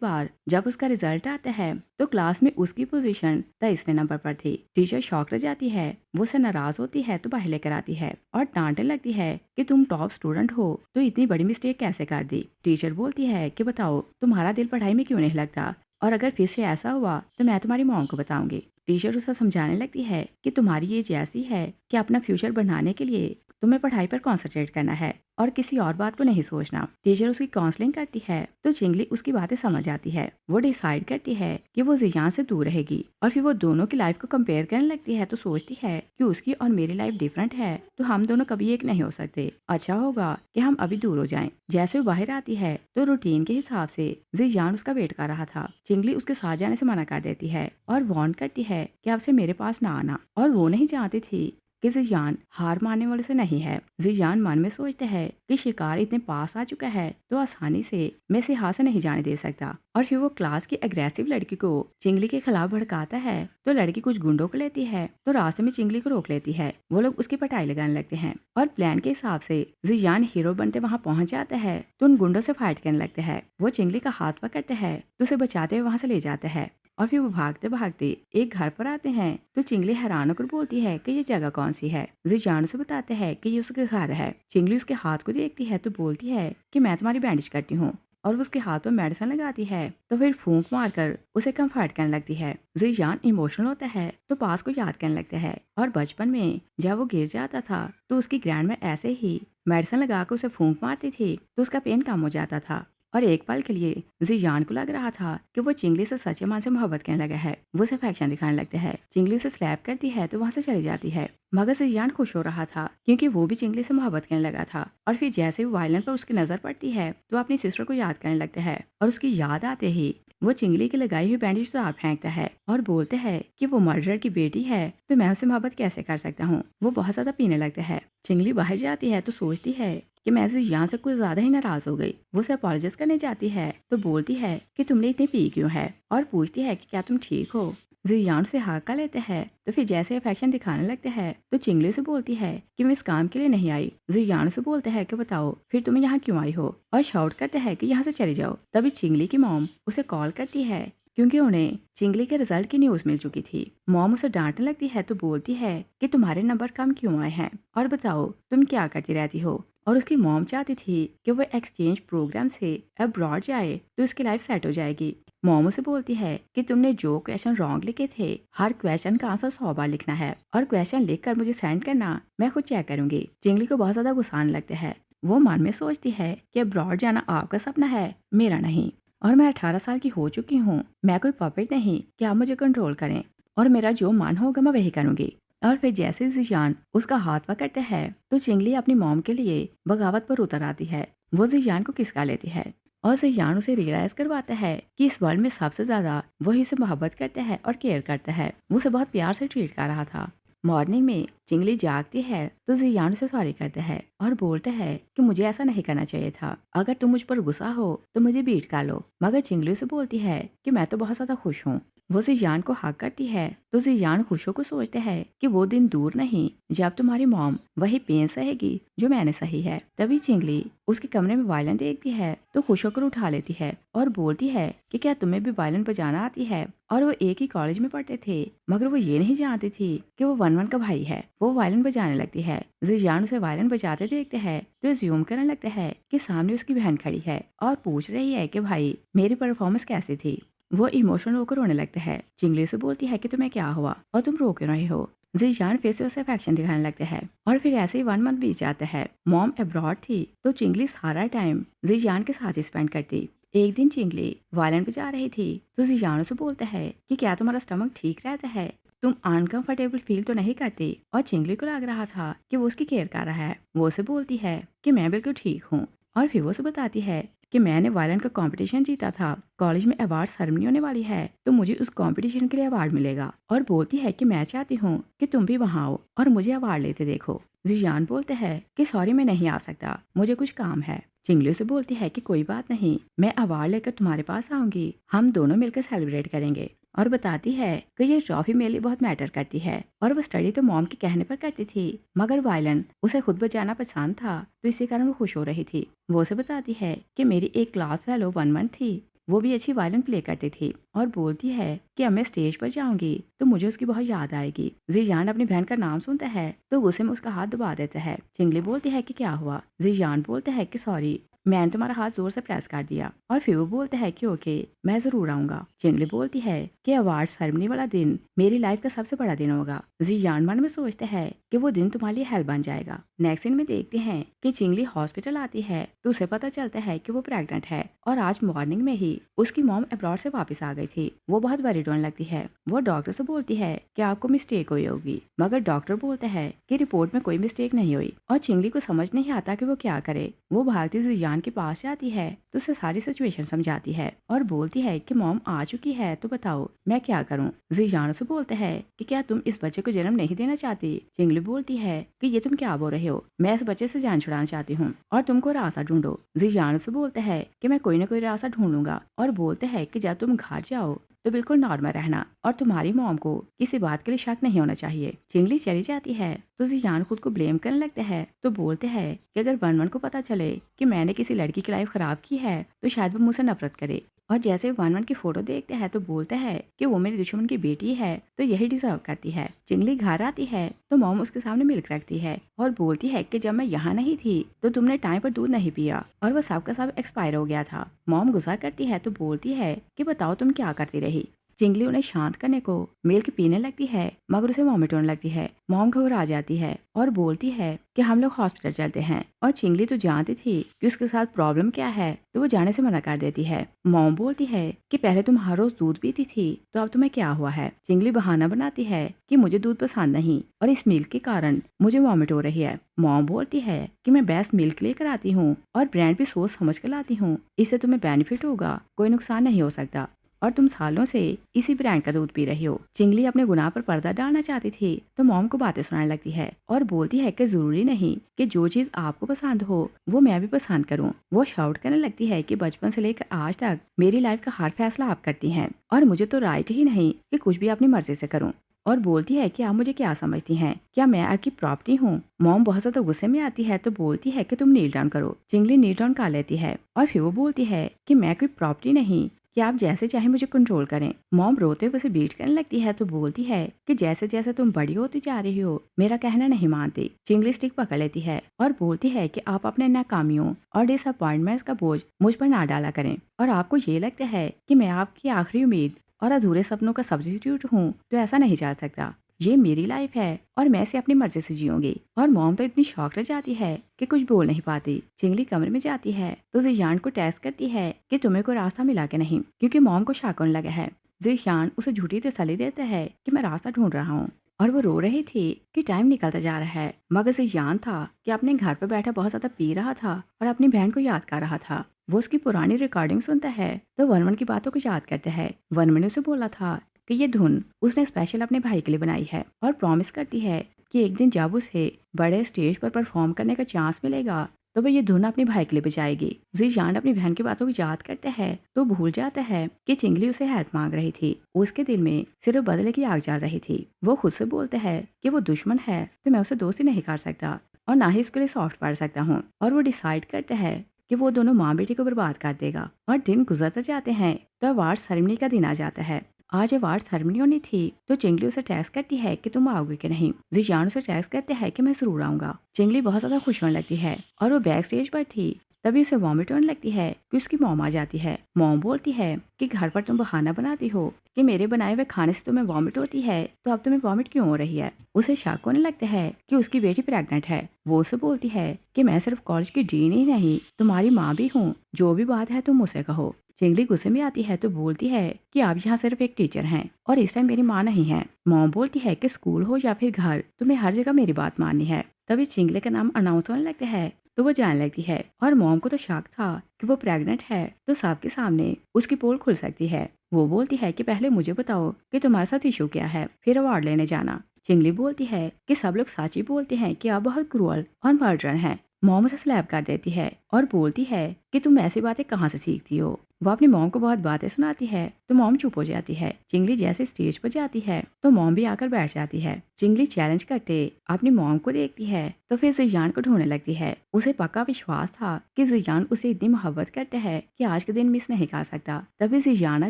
बार जब उसका रिजल्ट आता है तो क्लास में उसकी पोजीशन 23वें नंबर पर थी। टीचर शॉक रह जाती है, वो उससे नाराज होती है तो बाहर लेकर आती है और डांटने लगती है कि तुम टॉप स्टूडेंट हो तो इतनी बड़ी मिस्टेक कैसे कर दी। टीचर बोलती है कि बताओ तुम्हारा दिल पढ़ाई में क्यों नहीं लगता, और अगर फिर से ऐसा हुआ तो मैं तुम्हारी मॉम को बताऊंगी। टीचर उसे समझाने लगती है कि तुम्हारी एज ऐसी है कि अपना फ्यूचर बनाने के लिए तुम्हें पढ़ाई पर कॉन्सेंट्रेट करना है और किसी और बात को नहीं सोचना। टीचर उसकी काउंसलिंग करती है तो चिंगली उसकी बातें समझ आती है। वो डिसाइड करती है कि वो जियान से दूर रहेगी, और फिर वो दोनों की लाइफ को कंपेयर करने लगती है तो सोचती है कि उसकी और मेरी लाइफ डिफरेंट है तो हम दोनों कभी एक नहीं हो सकते, अच्छा होगा कि हम अभी दूर हो जाएं। जैसे वो बाहर आती है तो रूटीन के हिसाब से जियान उसका वेट कर रहा था। चिंगली उसके साथ जाने से मना कर देती है और वार्न करती है कि अब से मेरे पास ना आना, और वो नहीं जानती थी कि जियान हार मानने वाले से नहीं है। जियान मन में सोचते हैं कि शिकार इतने पास आ चुका है तो आसानी से मैं इसे हाथ से नहीं जाने दे सकता। और फिर वो क्लास की अग्रेसिव लड़की को चिंगली के खिलाफ भड़काता है तो लड़की कुछ गुंडों को लेती है तो रास्ते में चिंगली को रोक लेती है। वो लोग उसकी पिटाई लगाने लगते हैं और प्लान के हिसाब से जियान हीरो बनते वहाँ पहुंच जाता है तो उन गुंडों से फाइट करने लगते हैं। वो चिंगली का हाथ पकड़ते हैं तो उसे बचाते हुए वहाँ से ले जाते हैं, और फिर वो भागते भागते एक घर पर आते हैं तो चिंगली हैरान होकर बोलती है कि ये जगह कौन सी है। जियान से बताते हैं कि ये उसके घर है। चिंगली उसके हाथ को देखती है तो बोलती है कि मैं तुम्हारी बैंडेज करती हूँ, और वो उसके हाथ पर मेडिसिन लगाती है तो फिर फूंक मारकर उसे कंफर्ट करने लगती है। जियान इमोशनल होता है तो पास को याद करने लगता है, और बचपन में जब वो गिर जाता था तो उसकी ग्रैंड में ऐसे ही मेडिसिन लगाकर उसे फूंक मारती थी तो उसका पेन कम हो जाता था। और एक पल के लिए जियान को लग रहा था कि वो चिंगली से सच्चे मन से मोहब्बत करने लगा है। वो उसे अफेक्शन दिखाने लगते हैं। चिंगली उसे स्लैप करती है तो वहाँ से चली जाती है, मगर जियान खुश हो रहा था क्योंकि वो भी चिंगली से मोहब्बत करने लगा था। और फिर जैसे वो वायलिन पर उसकी नजर पड़ती है तो अपनी सिस्टर को याद करने लगता है, और उसकी याद आते ही वो चिंगली की लगाई हुई बैंडेज उतार फेंकता है और बोलते हैं कि वो मर्डरर की बेटी है तो मैं उससे मोहब्बत कैसे कर सकता हूँ। वो बहुत ज्यादा पीने लगता है। चिंगली बाहर जाती है तो सोचती है कि मैं जियान से कुछ ज्यादा ही नाराज हो गई। वो उसे अपॉलोजाइज करने जाती है तो बोलती है कि तुमने इतनी पी क्यों है, और पूछती है कि क्या तुम ठीक हो। जियान से हाका लेते हैं तो फिर जैसे अफेक्शन दिखाने लगते हैं तो चिंगली से बोलती है कि मैं इस काम के लिए नहीं आई। जियान से बोलते हैं कि बताओ फिर तुम्हें यहाँ क्यों आई हो, और शाउट करते हैं कि यहाँ से चली जाओ। तभी चिंगली की मॉम उसे कॉल करती है क्योंकि उन्हें चिंगली के रिजल्ट की न्यूज मिल चुकी थी। मॉम उसे डांटने लगती है तो बोलती है कि तुम्हारे नंबर कम क्यों आए हैं, और बताओ तुम क्या करती रहती हो। और उसकी मॉम चाहती थी कि वो एक्सचेंज प्रोग्राम से अब्रॉड जाए तो उसकी लाइफ सेट हो जाएगी। मॉम उसे बोलती है कि तुमने जो क्वेश्चन रॉन्ग लिखे थे हर क्वेश्चन का आंसर 100 बार लिखना है, और क्वेश्चन लिखकर मुझे सेंड करना, मैं खुद चेक करूंगी। चिंगली को बहुत ज्यादा गुस्सा आने लगता है। वो मन में सोचती है कि अब्रॉड जाना आपका सपना है, मेरा नहीं, और मैं 18 साल की हो चुकी हूँ। मैं कोई पपेट नहीं कि आप मुझे कंट्रोल करें, और मेरा जो मन होगा मैं वही करूंगी। और फिर जैसे जियान उसका हाथ पकड़ते हैं तो चिंगली अपनी मॉम के लिए बगावत पर उतर आती है। वो जियान को किसका लेती है और जियान उसे रियलाइज करवाता है कि इस वर्ल्ड में सबसे ज्यादा वही उसे मोहब्बत करता है और केयर करता है। वो उसे बहुत प्यार से ट्रीट कर रहा था। मॉर्निंग में चिंगली जागती है तो जियान उसे सॉरी करता है और बोलता है कि मुझे ऐसा नहीं करना चाहिए था, अगर तुम मुझ पर गुस्सा हो तो मुझे बीट कर लो। मगर चिंगली उसे बोलती है कि मैं तो बहुत ज्यादा खुश हूँ। वो जियान को हक करती है तो जियान खुशों को सोचते हैं कि वो दिन दूर नहीं जब तुम्हारी मॉम वही पेन सहेगी जो मैंने सही है। तभी चिंगली उसके कमरे में वायलिन देखती है तो खुश होकर उठा लेती है और बोलती है कि क्या तुम्हें भी वायलिन बजाना आती है। और वो एक ही कॉलेज में पढ़ते थे, मगर वो ये नहीं जानती थी कि वो वन का भाई है। वो वायलिन बजाने लगती है। जियान उसे वायलिन बजाते देखते हैं तो ज्यूम करने लगता है कि सामने उसकी बहन खड़ी है और पूछ रही है कि भाई मेरी परफॉर्मेंस कैसी थी। वो इमोशनल होकर रोने लगता है। चिंगली से बोलती है कि तुम्हें क्या हुआ और तुम रो क्यों रहे हो। जियान फिर से उसे अफेक्शन दिखाने लगते हैं और फिर ऐसे ही 1 मंथ बीत जाता है। मॉम अब्रॉड थी तो चिंगली सारा टाइम जियान के साथ ही स्पेंड करती। एक दिन चिंगली वायलिन बजा रही थी तो जियान उसे बोलता है कि क्या तुम्हारा स्टमक ठीक रहता है, तुम अनकंफर्टेबल फील तो नहीं करती। और चिंगली को लग रहा था कि वो उसकी केयर कर रहा है। वो उसे बोलती है कि मैं बिल्कुल ठीक हूँ, और फिर वो उसे बताती है कि मैंने वायलिन का कंपटीशन जीता था, कॉलेज में अवार्ड सेरेमनी होने वाली है तो मुझे उस कंपटीशन के लिए अवार्ड मिलेगा। और बोलती है कि मैं चाहती हूँ कि तुम भी वहाँ आओ और मुझे अवार्ड लेते देखो। जियान बोलते हैं कि सॉरी मैं नहीं आ सकता, मुझे कुछ काम है। चिंगली उसे बोलती है कि कोई बात नहीं, मैं अवार्ड लेकर तुम्हारे पास आऊंगी, हम दोनों मिलकर सेलिब्रेट करेंगे। और बताती है कि ये ट्रॉफी मेरे लिए बहुत मैटर करती है और वो स्टडी तो मॉम के कहने पर करती थी, मगर वायलिन उसे खुद बजाना पसंद था तो इसी कारण वो खुश हो रही थी। वो उसे बताती है कि मेरी एक क्लास फेलो 1-1 थी, वो भी अच्छी वायलिन प्ले करती थी और बोलती है कि अब मैं स्टेज पर जाऊंगी तो मुझे उसकी बहुत याद आएगी। जियान अपनी बहन का नाम सुनता है तो गुस्से में उसका हाथ दबा देता है। चिंगली बोलती है कि क्या हुआ। जियान बोलता है कि सॉरी, मैंने तुम्हारा हाथ जोर से प्रेस कर दिया। और फिर वो बोलता है कि ओके, मैं जरूर आऊंगा। चिंगली बोलती है कि अवार्ड सेरेमनी वाला दिन मेरी लाइफ का सबसे बड़ा दिन होगा। जियान मन में सोचते हैं कि वो दिन तुम्हारे लिए हेल्प बन जाएगा। नेक्स्ट सीन में देखते हैं कि चिंगली हॉस्पिटल आती है तो उसे पता चलता है कि वो प्रेग्नेंट है और आज मॉर्निंग में ही उसकी मॉम अब्रॉड से वापस आ गई थी। वो बहुत वरीड होने लगती है। वो डॉक्टर से बोलती है कि आपको मिस्टेक हुई होगी, मगर डॉक्टर बोलता है कि रिपोर्ट में कोई मिस्टेक नहीं हुई। और चिंगली को समझ नहीं आता कि वो क्या करे। वो भागती जियान के पास जाती है तो उसे सारी सिचुएशन समझाती है और बोलती है कि मॉम आ चुकी है तो बताओ मैं क्या करूं। जियान से बोलते है कि क्या तुम इस बच्चे को जन्म नहीं देना चाहती। चिंगली बोलती है कि ये तुम क्या बोल रहे हो, मैं इस बच्चे से जान छुड़ाना चाहती हूँ और तुमको रास्ता ढूंढो। जियान से बोलते है कि मैं कोई ना कोई रास्ता ढूंढूंगा और बोलते है कि जब तुम घर जाओ तो बिल्कुल नॉर्मल रहना और तुम्हारी मॉम को किसी बात के लिए शक नहीं होना चाहिए। चिंगली चली जाती है तो जियान खुद को ब्लेम करने लगते हैं तो बोलते हैं कि अगर 1-1 को पता चले कि मैंने किसी लड़की की लाइफ खराब की है तो शायद वो मुझसे नफरत करे। और जैसे 1-1 की फोटो देखते हैं तो बोलते हैं कि वो मेरी दुश्मन की बेटी है तो यही डिजर्व करती है। चिंगली घर आती है तो मॉम उसके सामने मिल्क रखती है और बोलती है कि जब मैं यहाँ नहीं थी तो तुमने टाइम पर दूध नहीं पिया और वो सब का सब एक्सपायर हो गया था। मॉम गुस्सा करती है तो बोलती है कि बताओ तुम क्या करती रही। चिंगली उन्हें शांत करने को मिल्क पीने लगती है मगर उसे वॉमिट होने लगती है। मॉम घबरा जाती है और बोलती है कि हम लोग हॉस्पिटल चलते हैं। और चिंगली तो जानती थी कि उसके साथ प्रॉब्लम क्या है तो वो जाने से मना कर देती है। मॉम बोलती है कि पहले तुम हर रोज दूध पीती थी तो अब तुम्हें क्या हुआ है। चिंगली बहाना बनाती है कि मुझे दूध पसंद नहीं और इस मिल्क के कारण मुझे वॉमिट हो रही है। मॉम बोलती है कि मैं बेस्ट मिल्क लेकर आती हूँ और ब्रांड भी सोच समझ कर लाती हूँ, इससे तुम्हें बेनिफिट होगा, कोई नुकसान नहीं हो सकता और तुम सालों से इसी ब्रांड का दूध पी रही हो। चिंगली अपने गुनाह पर पर्दा डालना चाहती थी तो मॉम को बातें सुनाने लगती है और बोलती है कि जरूरी नहीं कि जो चीज आपको पसंद हो वो मैं भी पसंद करूं। वो शाउट करने लगती है कि बचपन से लेकर आज तक मेरी लाइफ का हर फैसला आप करती हैं और मुझे तो राइट ही नहीं कि कुछ भी अपनी मर्जी से करूं। और बोलती है कि आप मुझे क्या समझती हैं, क्या मैं आपकी प्रॉपर्टी हूँ। मॉम बहुत ज्यादा गुस्से में आती है तो बोलती है कि तुम नील डाउन करो। चिंगली नील डाउन कर लेती है और फिर वो बोलती है कि मैं कोई प्रॉपर्टी नहीं कि आप जैसे चाहे मुझे कंट्रोल करें। मॉम रोते हुए उसे बीट करने लगती है तो बोलती है कि जैसे जैसे तुम बड़ी होती जा रही हो मेरा कहना नहीं मानती। चिंगली स्टिक पकड़ लेती है और बोलती है कि आप अपने नाकामियों और डिसअपॉइंटमेंट्स का बोझ मुझ पर ना डाला करें और आपको ये लगता है कि मैं आपकी आखिरी उम्मीद और अधूरे सपनों का सब्स्टिट्यूट हूँ तो ऐसा नहीं चल सकता। ये मेरी लाइफ है और मैं इसे अपनी मर्जी से जीऊंगी। और मॉम तो इतनी शॉक रह जाती है कि कुछ बोल नहीं पाती। चिंगली कमरे में जाती है तो जियान को टेस्ट करती है कि तुम्हें कोई रास्ता मिला के नहीं, क्योंकि मॉम को शक होने लगा है। जियान उसे झूठी तसल्ली देता है कि मैं रास्ता ढूंढ रहा हूँ और वो रो रही थी कि टाइम निकलता जा रहा है, मगर जियान था कि अपने घर पर बैठा बहुत ज्यादा पी रहा था और अपनी बहन को याद कर रहा था। वो उसकी पुरानी रिकॉर्डिंग सुनता है तो 1-1 की बातों को याद करता है। 1-1 ने उसे बोला था कि ये धुन उसने स्पेशल अपने भाई के लिए बनाई है और प्रॉमिस करती है कि एक दिन जब उसे बड़े स्टेज पर परफॉर्म करने का चांस मिलेगा तो वह ये धुन अपने भाई के लिए बजाएगी। जियान अपनी बहन की बातों को याद करता है तो भूल जाता है कि चिंगली उसे हेल्प मांग रही थी। उसके दिल में सिर्फ बदले की आग जल रही थी। वो खुद से बोलता है कि वो दुश्मन है तो मैं उसे दोस्ती नहीं कर सकता और ना ही उसके लिए सॉफ्ट पड़ सकता हूँ। और वो डिसाइड करता है कि वो दोनों माँ बेटी को बर्बाद कर देगा। और दिन गुजरते जाते हैं तो अवार्ड सेरेमनी का दिन आ जाता है। आज अवार्ड सेरेमनी होनी थी तो चिंगली उसे टेस्ट करती है कि तुम आओगे कि नहीं। जियान उसे टेस्ट करते हैं कि मैं जरूर आऊंगा। चिंगली बहुत ज्यादा खुश होने लगती है और वो बैक स्टेज पर थी तभी उसे वॉमिट होने लगती है कि उसकी मॉम आ जाती है। मॉम बोलती है कि घर पर तुम बहाना बनाती हो कि मेरे बनाए हुए खाने से तुम्हें वॉमिट होती है तो अब तुम्हें वॉमिट क्यों हो रही है। उसे शक होने लगता है कि उसकी बेटी प्रेग्नेंट है। वो उसे बोलती है कि मैं सिर्फ कॉलेज की डीन ही नहीं तुम्हारी माँ भी हूँ, जो भी बात है तुम मुझसे कहो। चिंगली गुस्से में आती है तो बोलती है कि आप यहाँ सिर्फ एक टीचर हैं और इस टाइम मेरी माँ नहीं है। मॉम बोलती है कि स्कूल हो या फिर घर तुम्हें हर जगह मेरी बात माननी है। तभी चिंगली का नाम अनाउंस होने लगता है तो वो जाने लगती है और मॉम को तो शक था कि वो प्रेग्नेंट है तो सबके सामने उसकी पोल खुल सकती है। वो बोलती है कि पहले मुझे बताओ कि तुम्हारे साथ इशू क्या है, फिर अवार्ड लेने जाना। चिंगली बोलती है कि सब लोग सच ही बोलते हैं कि आप बहुत क्रूअल और मर्डरर हैं। मॉम उसे स्लैप कर देती है और बोलती है कि तुम ऐसी बातें कहाँ से सीखती हो। वो अपनी मॉम को बहुत बातें सुनाती है तो मॉम चुप हो जाती है। चिंगली जैसे स्टेज पर जाती है तो मॉम भी आकर बैठ जाती है। चिंगली चैलेंज करते अपनी मॉम को देखती है तो फिर जियान को ढूंढने लगती है। उसे पक्का विश्वास था कि जियान उसे इतनी मोहब्बत करते हैं कि आज के दिन मिस नहीं कर सकता। तभी जियान आ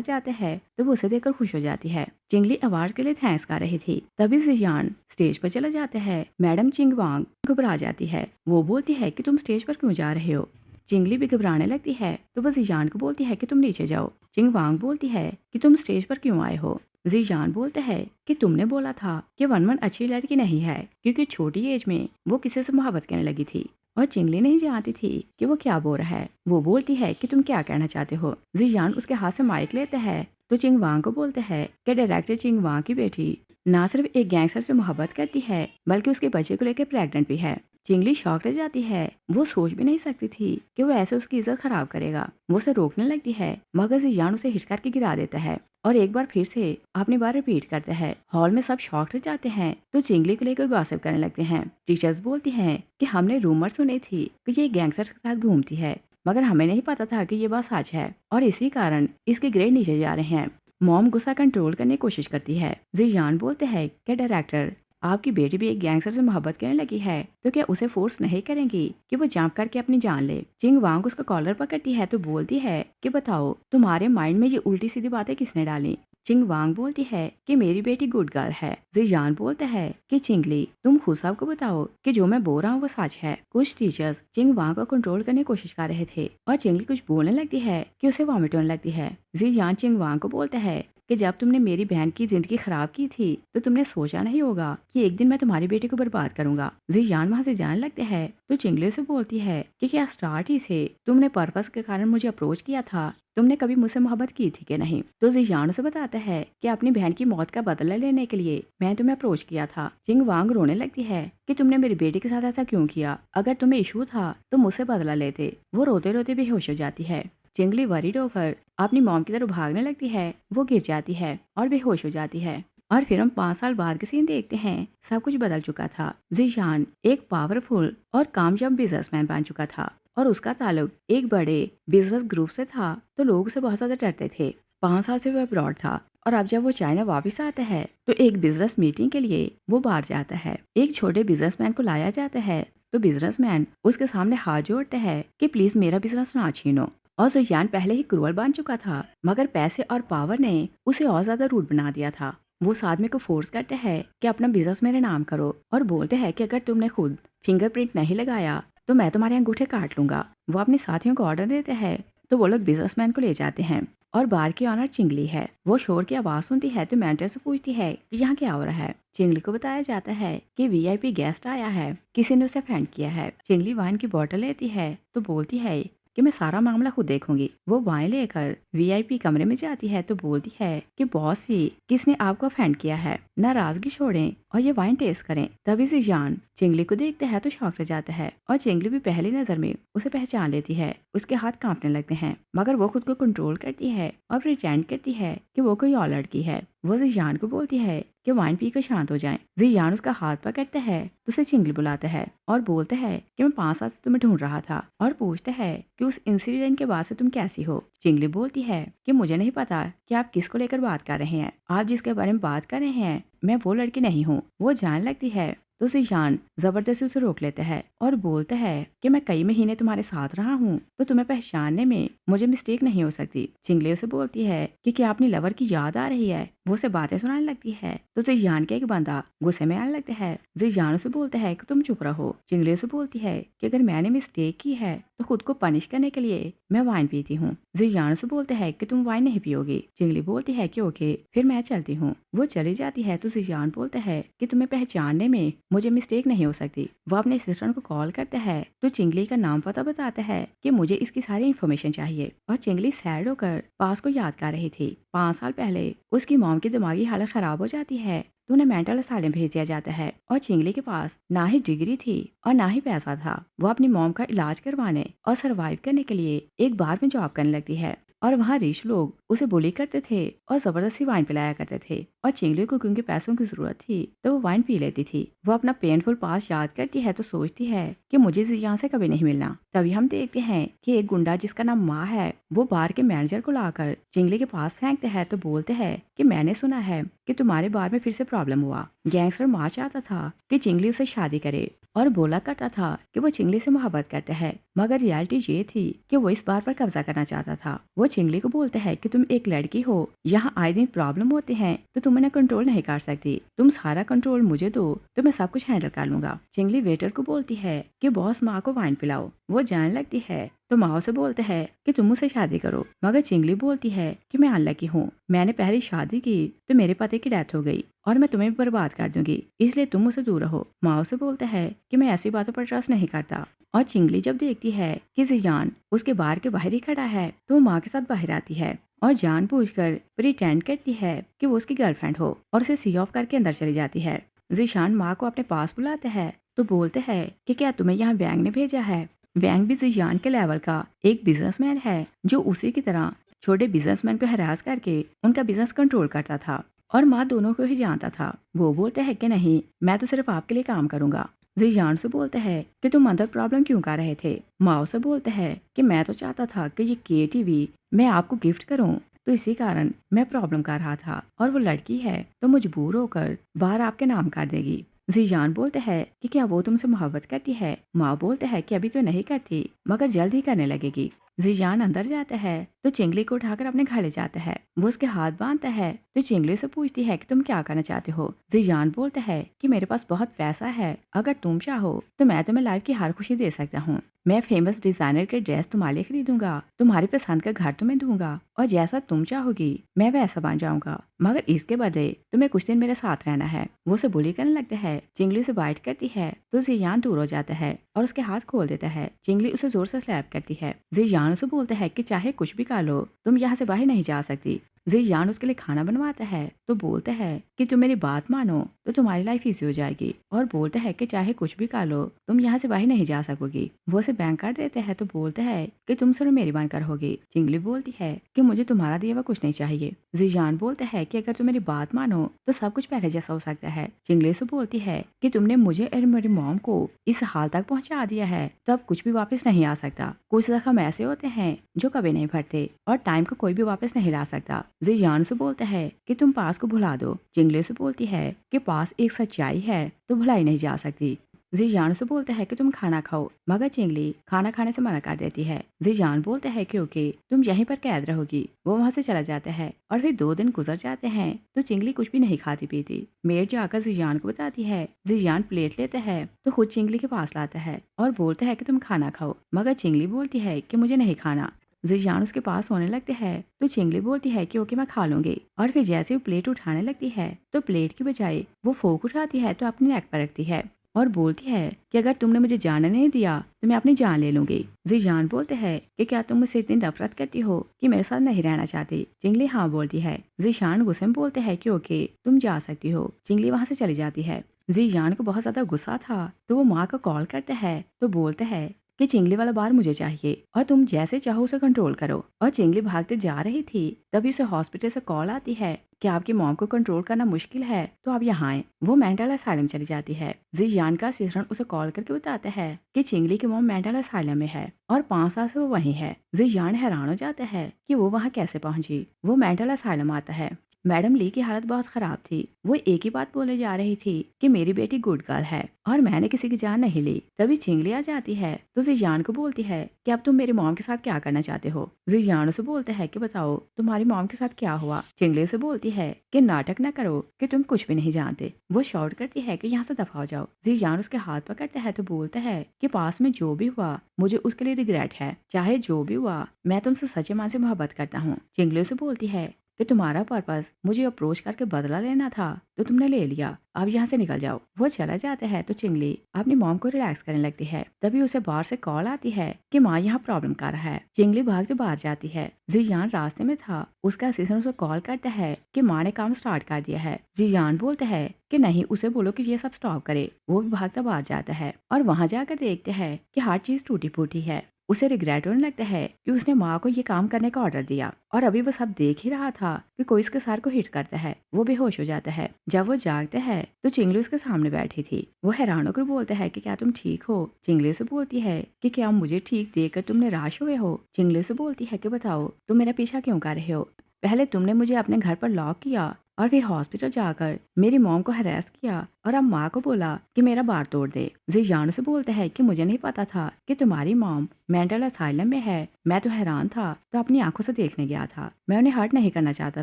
जाते हैं तो वो उसे देखकर खुश हो जाती है। चिंगली अवार्ड के लिए थैंक्स कर रही थी तभी जियान स्टेज पर चला जाता है। मैडम चिंग वांग घबरा जाती है। वो बोलती है कि तुम स्टेज पर क्यों जा रहे हो। चिंगली भी घबराने लगती है तो वो जियान को बोलती है कि तुम नीचे जाओ। चिंग वांग बोलती है कि तुम स्टेज पर क्यों आए हो। जियान बोलता है कि तुमने बोला था कि वनवन अच्छी लड़की नहीं है क्योंकि छोटी एज में वो किसी से मोहब्बत करने लगी थी और चिंगली नहीं जानती थी कि वो क्या बोल रहा है। वो बोलती है कि तुम क्या कहना चाहते हो। जियान उसके हाथ से माइक लेता है तो चिंग वांग को बोलते हैं कि डायरेक्टर चिंग वांग की बेटी ना सिर्फ एक गैंगस्टर से मोहब्बत करती है बल्कि उसके बच्चे को लेकर प्रेग्नेंट भी है। चिंगली शॉक रह जाती है। वो सोच भी नहीं सकती थी कि वो ऐसे उसकी इज्जत खराब करेगा। वो उसे रोकने लगती है मगर जियान उसे हिट करके गिरा देता है और एक बार फिर से अपनी बात रिपीट करता है। हॉल में सब शॉक रह जाते हैं तो चिंगली को लेकर गॉसिप करने लगते हैं। टीचर्स बोलती हैं कि हमने रूमर सुनी थी कि ये गैंगस्टर के साथ घूमती है मगर हमें नहीं पता था कि ये बात सच है और इसी कारण इसके ग्रेड नीचे जा रहे हैं। मॉम गुस्सा कंट्रोल करने की कोशिश करती है। जियान बोलते हैं कि डायरेक्टर आपकी बेटी भी एक गैंगस्टर से मोहब्बत करने लगी है तो क्या उसे फोर्स नहीं करेंगी कि वो जंप करके अपनी जान ले। चिंग वांग उसका कॉलर पकड़ती है तो बोलती है कि बताओ तुम्हारे माइंड में ये उल्टी सीधी बातें किसने डाली। चिंग वांग बोलती है कि मेरी बेटी गुड गर्ल है। जियान बोलता है कि चिंगली तुम खुद सबको बताओ कि जो मैं बोल रहा हूँ वो सच है। कुछ टीचर्स चिंग वांग को कंट्रोल करने की कोशिश कर रहे थे और चिंगली कुछ बोलने लगती है कि उसे वॉमिट होने लगती है। जियान चिंग वांग को बोलता है कि जब तुमने मेरी बहन की जिंदगी खराब की थी तो तुमने सोचा नहीं होगा कि एक दिन मैं तुम्हारी बेटी को बर्बाद करूंगा। जियान वहां से जाने लगते हैं तो चिंगली से बोलती है कि क्या स्टार्ट ही से तुमने पर्पस के कारण मुझे अप्रोच किया था, तुमने कभी मुझसे मोहब्बत की थी कि नहीं। तो जियान उसे बताता है कि अपनी बहन की मौत का बदला लेने के लिए मैं तुम्हें अप्रोच किया था। चिंग वांग रोने लगती है कि तुमने मेरी बेटी के साथ ऐसा क्यों किया, अगर तुम्हें इशू था तो मुझसे बदला लेते। वो रोते रोते बेहोश हो जाती है। चिंगली वरीड होकर अपनी मॉम की तरफ भागने लगती है। वो गिर जाती है और बेहोश हो जाती है। और फिर हम 5 साल बाद के सीन देखते हैं। सब कुछ बदल चुका था। जियान एक पावरफुल और कामयाब बिजनेसमैन बन चुका था और उसका ताल्लुक एक बड़े बिजनेस ग्रुप से था तो लोग उसे बहुत ज्यादा डरते थे। 5 साल से वो अब्रॉड था और अब जब वो चाइना वापस आता है तो एक बिजनेस मीटिंग के लिए वो बाहर जाता है। एक छोटे बिजनेसमैन को लाया जाता है तो बिजनेसमैन उसके सामने हाथ जोड़ता है कि प्लीज मेरा बिजनेस ना छीनो। और जियान पहले ही क्रूअल बन चुका था मगर पैसे और पावर ने उसे और ज्यादा रूड बना दिया था। वो उस आदमी को फोर्स करते हैं कि अपना बिजनेस मेरे नाम करो और बोलते हैं कि अगर तुमने खुद फिंगरप्रिंट नहीं लगाया तो मैं तुम्हारे अंगूठे काट लूंगा। वो अपने साथियों को ऑर्डर देते हैं तो वो लोग बिजनेसमैन को ले जाते हैं और बार की ऑनर चिंगली है। वो शोर की आवाज सुनती है तो मैनेजर से पूछती है कि यहाँ क्या हो रहा है। चिंगली को बताया जाता है कि वीआईपी गेस्ट आया है, किसी ने उसे फेंड किया है। चिंगली वाइन की बोतल लेती है तो बोलती है कि मैं सारा मामला खुद देखूंगी। वो वाइन लेकर वीआईपी कमरे में जाती है तो बोलती है कि बॉस जी किसने आपको फेंड किया है, नाराजगी छोड़ें और ये वाइन टेस्ट करें। तभी से जान चिंगली को देखते हैं तो शौक रह जाता है और चिंगली भी पहली नजर में उसे पहचान लेती है। उसके हाथ कांपने लगते हैं मगर वो खुद को कंट्रोल करती है और प्रिटेंड करती है कि वो कोई और लड़की है। वो जियान को बोलती है कि वाइन पीकर शांत हो जाएं। जियान उसका हाथ पकड़ता है तो उसे चिंगली बुलाता है और बोलता है कि मैं 5 साल से तुम्हें ढूंढ रहा था और पूछता है कि उस इंसिडेंट के बाद से तुम कैसी हो। चिंगली बोलती है कि मुझे नहीं पता कि आप किसको लेकर बात कर रहे हैं, आप जिसके बारे में बात कर रहे हैं मैं वो लड़की नहीं हूँ। वो जान लगती है तो जियान जबरदस्ती उसे रोक लेता है और बोलता है कि मैं कई महीने तुम्हारे साथ रहा हूँ तो तुम्हें पहचानने में मुझे मिस्टेक नहीं हो सकती। चिंगली उसे बोलती है कि क्या अपनी लवर की याद आ रही है। वो उसे बातें सुनाने लगती है तो जियान के एक बंदा गुस्से में आने लगता है। जियान उसे बोलता है कि तुम चुप रहो। चिंगली उसे बोलती है कि अगर मैंने मिस्टेक की है तो खुद को पनिश करने के लिए मैं वाइन पीती हूँ। जियान उसे बोलता है कि तुम वाइन नहीं पियोगी। चिंगली बोलती है कि ओके फिर मैं चलती हूँ। वो चली जाती है तो जियान बोलता है कि तुम्हें पहचानने में मुझे मिस्टेक नहीं हो सकती। वो अपने असिस्टेंट को कॉल करता है तो चिंगली का नाम पता बताता है कि मुझे इसकी सारी इन्फॉर्मेशन चाहिए। और चिंगली सैड होकर पास को याद कर रही थी। 5 साल पहले उसकी मॉम मॉम की दिमागी हालत खराब हो जाती है तो उन्हें मेंटल असाइलम भेज दिया जाता है। और चिंगली के पास ना ही डिग्री थी और ना ही पैसा था। वो अपनी मॉम का इलाज करवाने और सरवाइव करने के लिए एक बार में जॉब करने लगती है। और वहाँ रिच लोग उसे बुली करते थे और जबरदस्ती वाइन पिलाया करते थे। और चिंगली को क्योंकि पैसों की जरूरत थी तो वो वाइन पी लेती थी। वो अपना पेनफुल पास याद करती है तो सोचती है कि मुझे जियान से कभी नहीं मिलना। तभी हम देखते हैं कि एक गुंडा जिसका नाम माँ है वो बार के मैनेजर को लाकर चिंगली के पास फेंकते हैं तो बोलते हैं कि मैंने सुना है कि तुम्हारे बार में फिर से प्रॉब्लम हुआ। गैंगस्टर माँ चाहता था कि चिंगली उसे शादी करे और बोला करता था कि वो चिंगली से मोहब्बत करता है, मगर रियलिटी ये थी कि वो इस बार पर कब्जा करना चाहता था। वो चिंगली को बोलता है कि तुम एक लड़की हो, यहाँ आए दिन प्रॉब्लम होते हैं तो तुम इन्हें कंट्रोल नहीं कर सकती, तुम सारा कंट्रोल मुझे दो तो मैं सब कुछ हैंडल कर लूंगा। चिंगली वेटर को बोलती है कि बॉस माँ को वाइन पिलाओ। वो जाने लगती है तो माँ से बोलते हैं कि तुम मुझसे शादी करो, मगर चिंगली बोलती है कि मैं अनलकी हूँ, मैंने पहली शादी की तो मेरे पति की डेथ हो गई और मैं तुम्हें बर्बाद कर दूंगी, इसलिए तुम मुझसे दूर रहो। माँ से बोलते हैं कि मैं ऐसी बातों पर ट्रस्ट नहीं करता। और चिंगली जब देखती है कि जियान उसके बार के बाहर ही खड़ा है तो वो माँ के साथ बाहर आती है और जानबूझकर प्रिटेंड करती है कि वो उसकी गर्लफ्रेंड हो और उसे सी ऑफ करके अंदर चली जाती है। जीशान माँ को अपने पास बुलाते हैं तो बोलते हैं कि क्या तुम्हें यहाँ वैंग ने भेजा है। वैंग भी जीशान के लेवल का एक बिजनेसमैन है जो उसी की तरह छोटे बिजनेसमैन को हरास करके उनका बिजनेस कंट्रोल करता था और माँ दोनों को ही जानता था। वो बोलते हैं कि नहीं, मैं तो सिर्फ आपके लिए काम करूंगा। जीयान से बोलते हैं कि तुम अंदर प्रॉब्लम क्यों कर रहे थे। माओ से बोलते हैं कि मैं तो चाहता था कि ये KTV मैं आपको गिफ्ट करूं, तो इसी कारण मैं प्रॉब्लम कर रहा था और वो लड़की है तो मजबूर होकर बाहर आपके नाम कर देगी। जीयान बोलते हैं कि क्या वो तुमसे मोहब्बत करती है। माँ बोलते हैं कि अभी तो नहीं करती मगर जल्द ही करने लगेगी। जीयान अंदर जाता है तो चिंगली को उठाकर अपने घर ले जाता है। वो उसके हाथ बांधता है तो चिंगली से पूछती है कि तुम क्या करना चाहते हो। जीयान बोलता है कि मेरे पास बहुत पैसा है, अगर तुम चाहो तो मैं तुम्हें लाइफ की हर खुशी दे सकता हूँ। मैं फेमस डिजाइनर के ड्रेस तुम्हारे लिए खरीदूंगा, तुम्हारी पसंद का घर तुम्हें दूंगा और जैसा तुम चाहोगी मैं वैसा बन जाऊंगा, मगर इसके बदले तुम्हें कुछ दिन मेरे साथ रहना है। वो उसे बुली करने लगता है। चिंगली से बाइट करती है तो जीयान दूर हो जाता है और उसके हाथ खोल देता है। चिंगली उसे जोर से स्लैप करती है। जीयान उसे बोलता है कि चाहे कुछ भी कर लो तुम यहाँ से बाहर नहीं जा सकती। जीयान उसके लिए खाना बनवाता है तो बोलता है कि तुम मेरी बात मानो तो तुम्हारी लाइफ इजी हो जाएगी और बोलता है कि चाहे कुछ भी कर लो तुम यहाँ से बाहर नहीं जा सकोगी। वो उसे बैंक कर देते हैं तो बोलता है कि तुम सिर्फ मेरी बनकर होगी। चिंगली बोलती है कि मुझे तुम्हारा दिया हुआ कुछ नहीं चाहिए। जीयान बोलता है कि अगर तुम मेरी बात मानो तो सब कुछ पहले जैसा हो सकता है। चिंगली से बोलती है कि तुमने मुझे और मेरी मॉम को इस हाल तक पहुँचा दिया है तो अब कुछ भी वापस नहीं आ सकता। कुछ जख्म ऐसे होते हैं जो कभी नहीं भरते और टाइम को कोई भी वापस नहीं ला सकता। जीयान से बोलता है कि तुम पास को भुला दो। चिंगली से बोलती है कि पास एक सच्चाई है तो भुलाई नहीं जा सकती। जीयान से बोलता है कि तुम खाना खाओ, मगर चिंगली खाना खाने से मना कर देती है। जीयान बोलता है कि ओके तुम यहीं पर कैद रहोगी। वो वहाँ से चला जाता है और फिर 2 दिन गुजर जाते हैं तो चिंगली कुछ भी नहीं खाती पीती। मेड जाकर जीयान को बताती है। जीयान प्लेट लेता है तो खुद चिंगली के पास लाता है और बोलता है कि तुम खाना खाओ, मगर चिंगली बोलती है कि मुझे नहीं खाना। जीयान उसके पास होने लगते हैं तो चिंगली बोलती है कि ओके मैं खा लूंगी और फिर जैसे वो प्लेट उठाने लगती है तो प्लेट की बजाय वो फोक उठाती है तो अपनी नेक पर रखती है और बोलती है कि अगर तुमने मुझे जाने नहीं दिया तो मैं अपनी जान ले लूंगी। जीयान बोलते हैं कि क्या तुम मुझसे इतनी नफरत करती हो कि मेरे साथ नहीं रहना चाहती। चिंगली हाँ बोलती है। जीशान गुस्से में बोलते हैं कि ओके तुम जा सकती हो। चिंगली वहाँ से चली जाती है। जीयान को बहुत ज्यादा गुस्सा था तो वो माँ को कॉल करता है तो बोलते हैं कि चिंगली वाला बार मुझे चाहिए और तुम जैसे चाहो उसे कंट्रोल करो। और चिंगली भागते जा रही थी तभी उसे हॉस्पिटल से कॉल आती है कि आपकी मॉम को कंट्रोल करना मुश्किल है तो आप यहाँ आए। वो मेंटल असाइलम चली जाती है। जीयान का असिस्टेंट उसे कॉल करके बताता है कि चिंगली की मॉम मेंटल असाइलम में है और 5 साल से वो वहीं है। जीयान हैरान हो जाता है कि वो वहाँ कैसे पहुंची। वो मेंटल असाइलम आता है। मैडम ली की हालत बहुत खराब थी। वो एक ही बात बोले जा रही थी कि मेरी बेटी गुड गर्ल है और मैंने किसी की जान नहीं ली। तभी चिंगली आ जाती है तो जीयान को बोलती है कि अब तुम मेरी मॉम के साथ क्या करना चाहते हो। जीयान से बोलते हैं कि बताओ तुम्हारी मॉम के साथ क्या हुआ। चिंगली से बोलती है कि नाटक न करो कि तुम कुछ भी नहीं जानते। वो शॉर्ट करती है कि यहाँ से दफा हो जाओ। जीयान उसके हाथ पकड़ता है तो बोलता है कि पास में जो भी हुआ मुझे उसके लिए रिग्रेट है, चाहे जो भी हुआ मैं तुमसे सच्चे मन से मोहब्बत करता हूँ। चिंगली से बोलती है कि तुम्हारा पर्पस मुझे अप्रोच करके बदला लेना था तो तुमने ले लिया, अब यहाँ से निकल जाओ। वो चला जाता है तो चिंगली अपनी मॉम को रिलैक्स करने लगती है। तभी उसे बाहर से कॉल आती है कि माँ यहाँ प्रॉब्लम कर रहा है। चिंगली भागते बाहर जाती है। जियान रास्ते में था, उसका असिस्टेंट उसे कॉल करता है कि माँ ने काम स्टार्ट कर दिया है। जियान बोलता है कि नहीं, उसे बोलो कि ये सब स्टॉप करे। वो भी भागता बाहर जाता है और वहां जाकर देखते हैं कि हर चीज टूटी फूटी है। उसे रिग्रेट होने लगता है कि उसने माँ को ये काम करने का ऑर्डर दिया और अभी वो सब देख ही रहा था कि कोई उसके सर को हिट करता है। वो बेहोश हो जाता है। जब वो जागता है तो चिंगली उसके सामने बैठी थी। वो हैरान होकर बोलता है कि क्या तुम ठीक हो? चिंगली से बोलती है कि क्या मुझे ठीक देखकर तुम निराश हुए हो? चिंगली से बोलती है कि बताओ तुम मेरा पीछा क्यों कर रहे हो? पहले तुमने मुझे अपने घर पर लॉक किया और फिर हॉस्पिटल जाकर मेरी मॉम को हरास किया और अब माँ को बोला कि मेरा बार तोड़ दे। जियान से बोलता है कि मुझे नहीं पता था कि तुम्हारी मॉम मेंटल असाइलम में है। मैं तो हैरान था तो अपनी आंखों से देखने गया था। मैं उन्हें हर्ट नहीं करना चाहता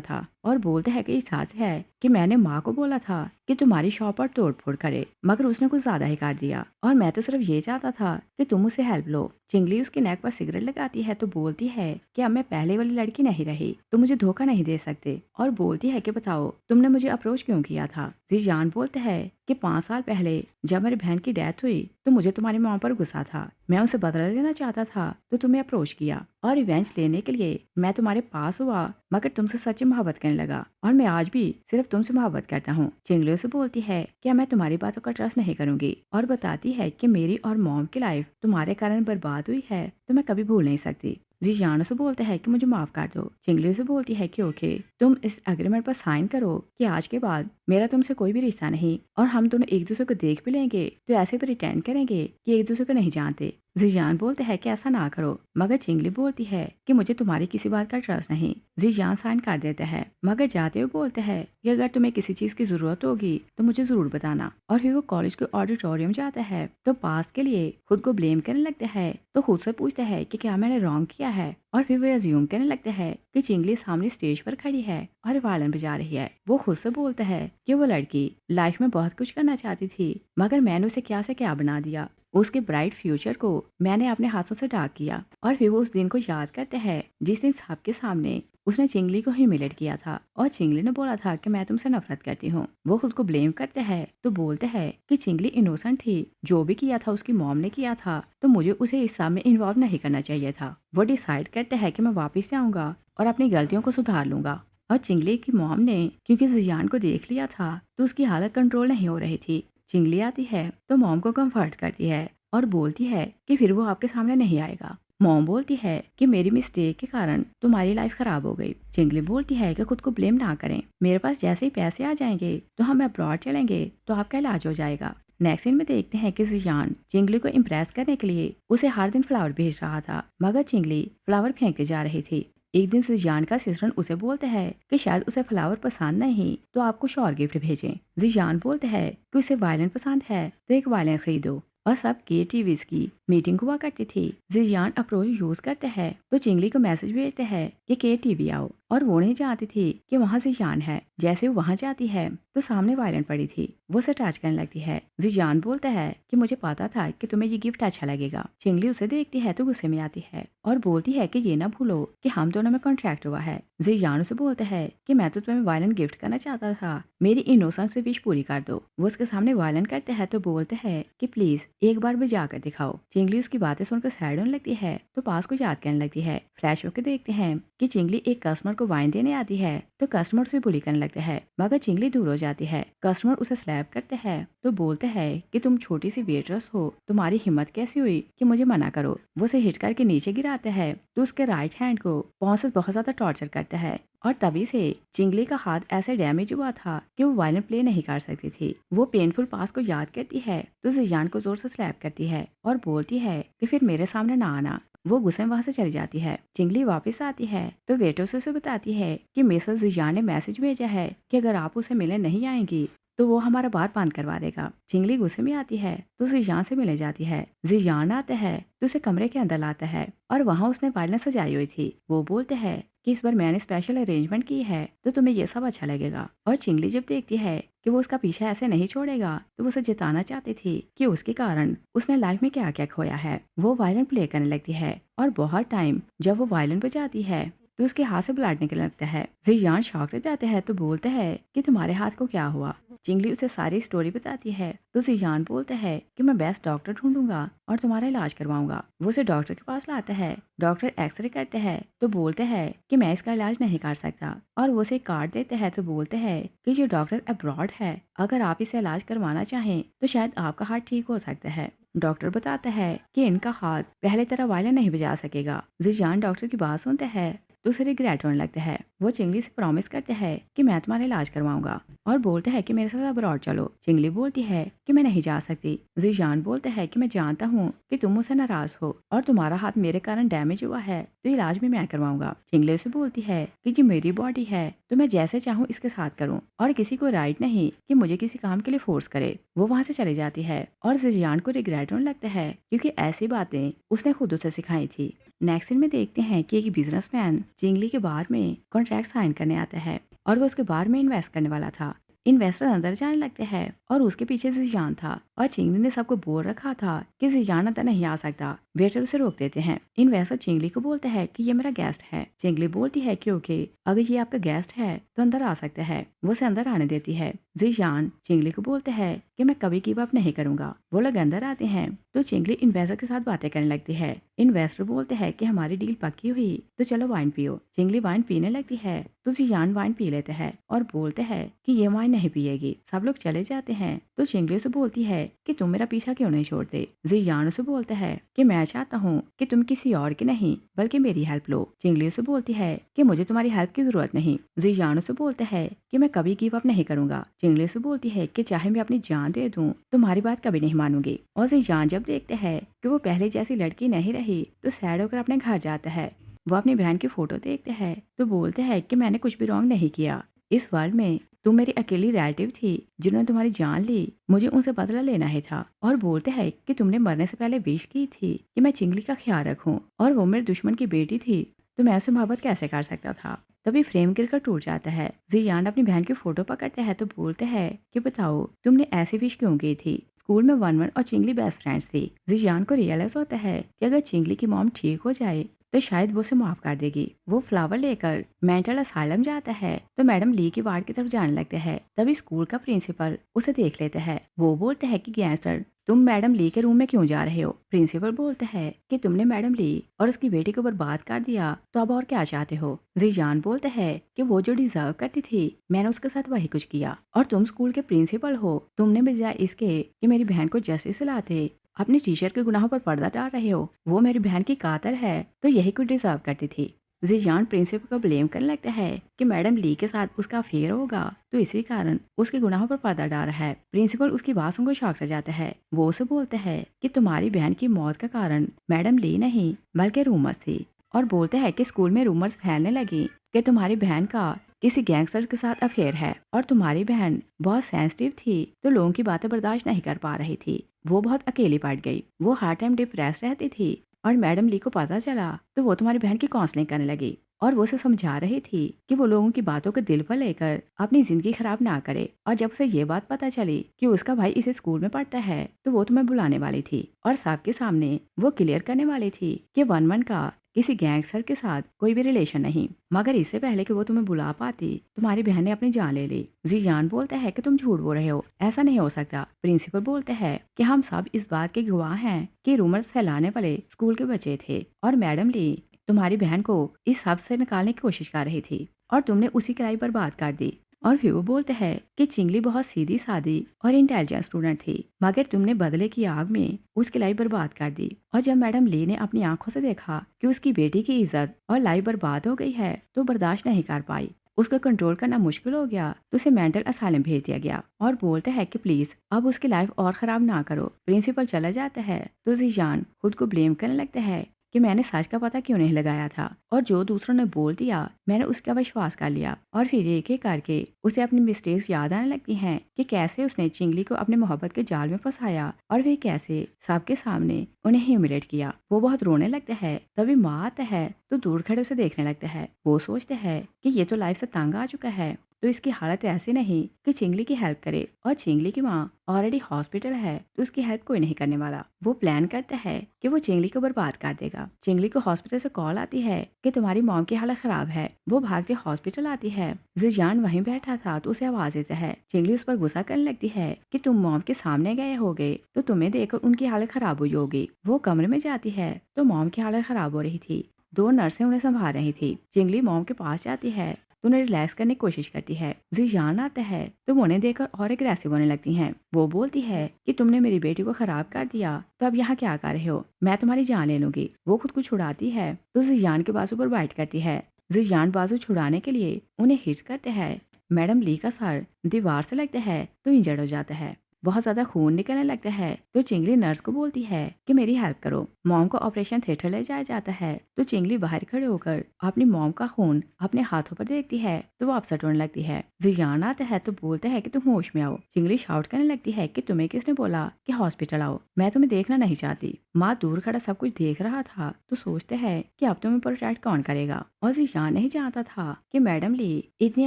था। और बोलते हैं कि ये सच है कि मैंने माँ को बोला था कि तुम्हारी शॉप पर तोड़ फोड़ करे, मगर उसने कुछ ज्यादा ही कर दिया और मैं तो सिर्फ ये चाहता था कि तुम उससे हेल्प लो। चिंगली उसके नेक पर सिगरेट लगाती है तो बोलती है कि अब मैं पहले वाली लड़की नहीं रही, तुम मुझे धोखा नहीं दे सकते। और बोलती है कि बताओ तुमने मुझे अप्रोच क्यों किया था? जियान बोलते हैं कि 5 साल पहले जब मेरी बहन की डेथ हुई तो मुझे तुम्हारी माँ पर गुस्सा था। मैं उनसे बदला लेना चाहता था तो तुम्हें अप्रोच किया और रिवेंज लेने के लिए मैं तुम्हारे पास हुआ, मगर तुमसे सच्ची मोहब्बत करने लगा और मैं आज भी सिर्फ तुमसे मोहब्बत करता हूँ। चिंगली से बोलती है कि मैं तुम्हारी बातों का ट्रस्ट नहीं करूंगी और बताती है कि मेरी और मॉम की लाइफ तुम्हारे कारण बर्बाद हुई है तो मैं कभी भूल नहीं सकती। जियान से बोलता है कि मुझे माफ कर दो। चिंगली से बोलती है कि ओके, तुम इस एग्रीमेंट पर साइन करो कि आज के बाद मेरा तुमसे कोई भी रिश्ता नहीं और हम दोनों एक दूसरे को देख भी लेंगे तो ऐसे प्रिटेंड करेंगे कि एक दूसरे को नहीं जानते। जियान बोलते हैं कि ऐसा ना करो, मगर चिंगली बोलती है कि मुझे तुम्हारी किसी बात का ट्रस्ट नहीं। जियान साइन कर देता है, मगर जाते हुए बोलते हैं कि अगर तुम्हें किसी चीज की जरूरत होगी तो मुझे जरूर बताना। और फिर वो कॉलेज के ऑडिटोरियम जाता है तो पास के लिए खुद को ब्लेम करने लगता है तो खुद से पूछता है कि क्या मैंने रॉन्ग किया है। और फिर वो अज्यूम करने लगता है कि चिंगली सामने स्टेज पर खड़ी है और वायलिन बजा रही है। वो खुद से बोलता है कि वो लड़की लाइफ में बहुत कुछ करना चाहती थी, मगर मैंने उसे क्या से क्या बना दिया। उसके ब्राइट फ्यूचर को मैंने अपने हाथों से डाक किया। और फिर वो उस दिन को याद करते हैं जिस दिन सबके सामने उसने चिंगली को ह्यूमिलेट किया था और चिंगली ने बोला था कि मैं तुमसे नफरत करती हूँ। वो खुद को ब्लेम करते हैं तो बोलते हैं कि चिंगली इनोसेंट थी, जो भी किया था उसकी मॉम ने किया था तो मुझे उसे इस सब में इन्वॉल्व नहीं करना चाहिए था। वो डिसाइड करते हैं कि मैं वापिस आऊंगा और अपनी गलतियों को सुधार लूंगा। और चिंगली की मॉम ने क्योंकि जियान को देख लिया था तो उसकी हालत कंट्रोल नहीं हो रही थी। चिंगली आती है तो मॉम को कंफर्ट करती है और बोलती है कि फिर वो आपके सामने नहीं आएगा। मॉम बोलती है कि मेरी मिस्टेक के कारण तुम्हारी लाइफ खराब हो गई। चिंगली बोलती है कि खुद को ब्लेम ना करें, मेरे पास जैसे ही पैसे आ जाएंगे तो हम अब्रॉड चलेंगे तो आपका इलाज हो जाएगा। नेक्स्ट सीन में देखते हैं कि जियान चिंगली को इम्प्रेस करने के लिए उसे हर दिन फ्लावर भेज रहा था, मगर चिंगली फ्लावर फेंकते जा रही थी। एक दिन जियान का असिस्टेंट उसे बोलता है कि शायद उसे फ्लावर पसंद नहीं तो आप कुछ और गिफ्ट भेजें। जियान बोलता है कि उसे वायलिन पसंद है तो एक वायलिन खरीदो। और सब के टीवीज की मीटिंग हुआ करती थी। जियान अप्रोच यूज करते हैं तो चिंगली को मैसेज भेजते हैं कि के टीवी आओ और वो नहीं जानती थी कि वहाँ जियान है। जैसे वो वहाँ जाती है तो सामने वायलिन पड़ी थी, वो उसे टच करने लगती है। जियान बोलता है कि मुझे पता था कि तुम्हें ये गिफ्ट अच्छा लगेगा। चिंगली उसे देखती है तो गुस्से में आती है और बोलती है कि ये ना भूलो कि हम दोनों में कॉन्ट्रैक्ट हुआ है। जियान उसे बोलता है कि मैं तो तुम्हें वायलिन गिफ्ट करना चाहता था, मेरी इनोसेंस से विश पूरी कर दो। वो उसके सामने वायलिन करते हैं तो बोलते हैं कि प्लीज एक बार भी जाकर दिखाओ। चिंगली उसकी बातें सुनकर सैड होने लगती है तो पास को याद करने लगती है। फ्लैश होकर देखते हैं कि चिंगली एक कस्टमर को वाइन देने आती है तो कस्टमर उसे बुली करने लगता है, मगर चिंगली दूर हो जाती है। कस्टमर उसे स्लैप करते हैं तो बोलते हैं कि तुम छोटी सी वेट्रेस हो, तुम्हारी हिम्मत कैसी हुई कि मुझे मना करो। वो उसे हिट करके नीचे गिराते हैं तो उसके राइट हैंड को पांव से बहुत ज्यादा टॉर्चर करता है और तभी से चिंगली का हाथ ऐसे डैमेज हुआ था कि वो वायलिन प्ले नहीं कर सकती थी। वो पेनफुल पास को याद करती है तो जियान को जोर से स्लैप करती है और बोलती है कि फिर मेरे सामने ना आना। वो गुस्से में वहां से चली जाती है। चिंगली वापस आती है तो वेटर से बताती है कि मिसेस जियान ने मैसेज भेजा है कि अगर आप उसे मिलने नहीं आएंगी तो वो हमारा बार बंद करवा देगा। चिंगली गुस्से में आती है तो जियान से मिलने जाती है। जियान आता है तो उसे कमरे के अंदर लाता है और वहाँ उसने वायलिन सजाई हुई थी। वो बोलते हैं कि इस बार मैंने स्पेशल अरेंजमेंट की है तो तुम्हें ये सब अच्छा लगेगा। और चिंगली जब देखती है कि वो उसका पीछा ऐसे नहीं छोड़ेगा तो वो उसे जिताना चाहती थी कि उसके कारण उसने लाइफ में क्या क्या खोया है। वो वायलिन प्ले करने लगती है और बहुत टाइम जब वो वायलिन बजाती है तो उसके हाथ से ब्लड निकलने लगता है। जियान शॉक रह जाता है तो बोलता है कि तुम्हारे हाथ को क्या हुआ। चिंगली उसे सारी स्टोरी बताती है तो जियान बोलता है कि मैं बेस्ट डॉक्टर ढूंढूंगा और तुम्हारा इलाज करवाऊंगा। वो उसे डॉक्टर के पास लाता है। डॉक्टर एक्सरे करते हैं तो बोलते हैं कि मैं इसका इलाज नहीं कर सकता और वो उसे कार्ड देते हैं तो बोलते हैं कि ये डॉक्टर अब्रॉड है, अगर आप इसे इलाज करवाना चाहें तो शायद आपका हार्ट ठीक हो सकता है। डॉक्टर बताता है कि इनका हाथ पहले तरह वायलिन नहीं बजा सकेगा। जियान डॉक्टर की बात सुनते हैं तो उसे रिग्रेट होने लगता है। वो चिंगली से प्रॉमिस करते हैं कि मैं तुम्हारा इलाज करवाऊंगा और बोलते हैं कि मेरे साथ अब्रॉड चलो। चिंगली बोलती है कि मैं नहीं जा सकती। जियान बोलते हैं कि मैं जानता हूँ कि तुम मुझसे नाराज हो और तुम्हारा हाथ मेरे कारण डैमेज हुआ है तो इलाज भी मैं करवाऊंगा। चिंगली उसे बोलती है कि ये मेरी बॉडी है तो मैं जैसे चाहूँ इसके साथ करूँ और किसी को राइट नहीं कि मुझे किसी काम के लिए फोर्स करे। वो वहाँ से चली जाती है और जियान को रिग्रेट होने लगता है क्योंकि ऐसी बातें उसने खुद उसे सिखाई थी। नेक्स्ट सीन में देखते हैं कि एक बिजनेसमैन चिंगली के बार में कॉन्ट्रैक्ट साइन करने आता है और वो उसके बार में इन्वेस्ट करने वाला था। इन्वेस्टर अंदर जाने लगते हैं और उसके पीछे जियान था और चिंगली ने सबको बोल रखा था कि जियान अंदर नहीं आ सकता। वेटर उसे रोक देते हैं। इन्वेस्टर चिंगली को बोलता है कि ये मेरा गेस्ट है। चिंगली बोलती है कि ओके, अगर ये आपका गेस्ट है तो अंदर आ सकता है। वो उसे अंदर आने देती है। जियान चिंगली को बोलते हैं कि मैं कभी गिव अप नहीं करूंगा। वो लोग अंदर आते हैं तो चिंगली इन्वेस्टर के साथ बातें करने लगती है। इन्वेस्टर बोलते हैं कि हमारी डील पक्की हुई तो चलो वाइन पियो। चिंगली वाइन पीने लगती है तो जियान वाइन पी लेते हैं और बोलते हैं कि ये वाइन नहीं पिएगी। सब लोग चले जाते हैं तो चिंगली उसे बोलती है कि तुम मेरा पीछा क्यों नहीं छोड़ते। जियान उसे बोलता है कि मैं चाहता हूँ कि तुम किसी और की नहीं बल्कि मेरी हेल्प लो। चिंगली उसे बोलती है कि मुझे तुम्हारी हेल्प की जरूरत नहीं। जियान उसे बोलता है कि मैं कभी गिव अप नहीं करूंगा। चिंगली उसे बोलती है कि चाहे मैं अपनी जान दे दूं तुम्हारी बात कभी नहीं मानूंगी। और जियान जब देखते हैं कि वो पहले जैसी लड़की नहीं रही तो सैड होकर अपने घर जाता है। वो अपनी बहन की फोटो देखते हैं तो बोलते हैं कि मैंने कुछ भी रॉन्ग नहीं किया। इस वर्ल्ड में तुम मेरी अकेली रिलेटिव थी जिन्होंने तुम्हारी जान ली, मुझे उनसे बदला लेना ही था। और बोलते हैं कि तुमने मरने से पहले विश की थी कि मैं चिंगली का ख्याल रखूं और वो मेरे दुश्मन की बेटी थी तो मैं उससे मोहब्बत कैसे कर सकता था। तभी फ्रेम गिरकर टूट जाता है। जियान अपनी बहन की फोटो पकड़ते हैं तो बोलते हैं कि बताओ तुमने ऐसी विश क्यों की थी। स्कूल में वन वन और चिंगली बेस्ट फ्रेंड्स थी। जियान को रियलाइज होता है कि अगर चिंगली की मॉम ठीक हो जाए तो शायद वो उसे माफ कर देगी। वो फ्लावर लेकर मेंटल असाइलम जाता है तो मैडम ली की वार्ड की तरफ जाने लगते हैं। तभी स्कूल का प्रिंसिपल उसे देख लेता है। वो बोलते हैं कि गैंगस्टर तुम मैडम ली के रूम में क्यों जा रहे हो। प्रिंसिपल बोलते हैं कि तुमने मैडम ली और उसकी बेटी को बर्बाद कर दिया तो अब और क्या चाहते हो। जियान बोलते हैं कि वो जो डिजर्व करती थी मैंने उसके साथ वही कुछ किया और तुम स्कूल के प्रिंसिपल हो। तुमने बजाय इसके कि मेरी बहन को जस्टिस दिलाते अपने टीचर के गुनाहों पर पर्दा डाल रहे हो। वो मेरी बहन की कातिल है तो यही कुछ डिजर्व करती थी। जियान प्रिंसिपल को ब्लेम करने लगता है कि मैडम ली के साथ उसका अफेयर होगा तो इसी कारण उसके गुनाहों पर पर्दा डाल रहा है। प्रिंसिपल उसकी बात सुनकर शॉक रह जाता है। वो उसे बोलते हैं कि तुम्हारी बहन की मौत का कारण मैडम ली नहीं बल्कि रूमर्स थी और बोलते हैं कि स्कूल में रूमर्स फैलने लगी कि तुम्हारी बहन का किसी गैंगस्टर के साथ अफेयर है और तुम्हारी बहन बहुत सेंसिटिव थी तो लोगों की बातें बर्दाश्त नहीं कर पा रही थी। वो बहुत अकेली पड़ गई। वो हर टाइम डिप्रेस रहती थी और मैडम ली को पता चला तो वो तुम्हारी बहन की काउंसलिंग करने लगी और वो उसे समझा रही थी कि वो लोगों की बातों को दिल पर लेकर अपनी जिंदगी खराब ना करे। और जब उसे ये बात पता चली कि उसका भाई इसी स्कूल में पढ़ता है तो वो तुम्हें बुलाने वाली थी और सबके सामने वो क्लियर करने वाली थी कि वन वन का किसी गैंगस्टर के साथ कोई भी रिलेशन नहीं। मगर इससे पहले कि वो तुम्हें बुला पाती तुम्हारी बहन ने अपनी जान ले ली। जियान बोलता है कि तुम झूठ बोल रहे हो, ऐसा नहीं हो सकता। प्रिंसिपल बोलते हैं कि हम सब इस बात के गवाह हैं कि रूमर्स फैलाने वाले स्कूल के बच्चे थे और मैडम ली तुम्हारी बहन को इस सब से निकालने की कोशिश कर रही थी और तुमने उसी की लाइफ बर्बाद कर दी। और फिर वो बोलते हैं कि चिंगली बहुत सीधी सादी और इंटेलिजेंट स्टूडेंट थी मगर तुमने बदले की आग में उसकी लाइफ बर्बाद कर दी। और जब मैडम ली ने अपनी आंखों से देखा कि उसकी बेटी की इज्जत और लाइफ बर्बाद हो गई है तो बर्दाश्त नहीं कर पाई। उसको कंट्रोल करना मुश्किल हो गया तो उसे मेंटल असाइलम भेज दिया गया और बोलते हैं कि प्लीज अब उसकी लाइफ और खराब ना करो। प्रिंसिपल चला जाता है तो जियान खुद को ब्लेम करने लगता है कि मैंने सच का पता क्यों नहीं लगाया था और जो दूसरों ने बोल दिया मैंने उसका विश्वास कर लिया। और फिर एक एक करके उसे अपनी मिस्टेक्स याद आने लगती हैं कि कैसे उसने चिंगली को अपने मोहब्बत के जाल में फंसाया और फिर कैसे सबके सामने उन्हें ह्यूमिलेट किया। वो बहुत रोने लगता है। तभी माँ आता है तो दूर खड़े उसे देखने लगता है। वो सोचते हैं कि ये तो लाइफ से तंग आ चुका है तो इसकी हालत ऐसी नहीं कि चिंगली की हेल्प करे, और चिंगली की माँ ऑलरेडी हॉस्पिटल है तो उसकी हेल्प कोई नहीं करने वाला। वो प्लान करता है कि वो चिंगली को बर्बाद कर देगा। चिंगली को हॉस्पिटल से कॉल आती है कि तुम्हारी मॉम की हालत खराब है। वो भागते हॉस्पिटल आती है। जियान वहीं बैठा था तो उसे आवाज देता है। चिंगली उस पर गुस्सा करने लगती है कि तुम मॉम के सामने गए होगे तो तुम्हें देखकर उनकी हालत खराब हुई होगी। वो कमरे में जाती है तो मॉम की हालत खराब हो रही थी। 2 नर्सें उन्हें संभाल रही थी। चिंगली मॉम के पास जाती है तो उन्हें रिलैक्स करने की कोशिश करती है। जियान आता है तो वो उन्हें देखकर और एग्रेसिव होने लगती हैं। वो बोलती है कि तुमने मेरी बेटी को खराब कर दिया तो अब यहाँ क्या कर रहे हो, मैं तुम्हारी जान ले लूंगी। वो खुद को छुड़ाती है तो जियान के बाजू पर बाइट करती है। जियान बाजू छुड़ाने के लिए उन्हें हिट करते हैं। मैडम ली का सर दीवार से लगता है तो इंजर्ड हो जाता है। बहुत ज्यादा खून निकलने लगता है तो चिंगली नर्स को बोलती है कि मेरी हेल्प करो। मॉम को ऑपरेशन थिएटर ले जाया जाता है तो चिंगली बाहर खड़े होकर अपनी मॉम का खून अपने हाथों पर देखती है तो वो अपसेट होने लगती है। जियान आता है तो बोलता है कि तुम होश में आओ। चिंगली शाउट करने लगती है कि तुम्हें किसने बोला कि हॉस्पिटल आओ, मैं तुम्हें देखना नहीं चाहती। माँ दूर खड़ा सब कुछ देख रहा था तो सोचते है कि अब तुम्हें प्रोटेक्ट कौन करेगा। और जियान नहीं जानता था कि मैडम ली इतनी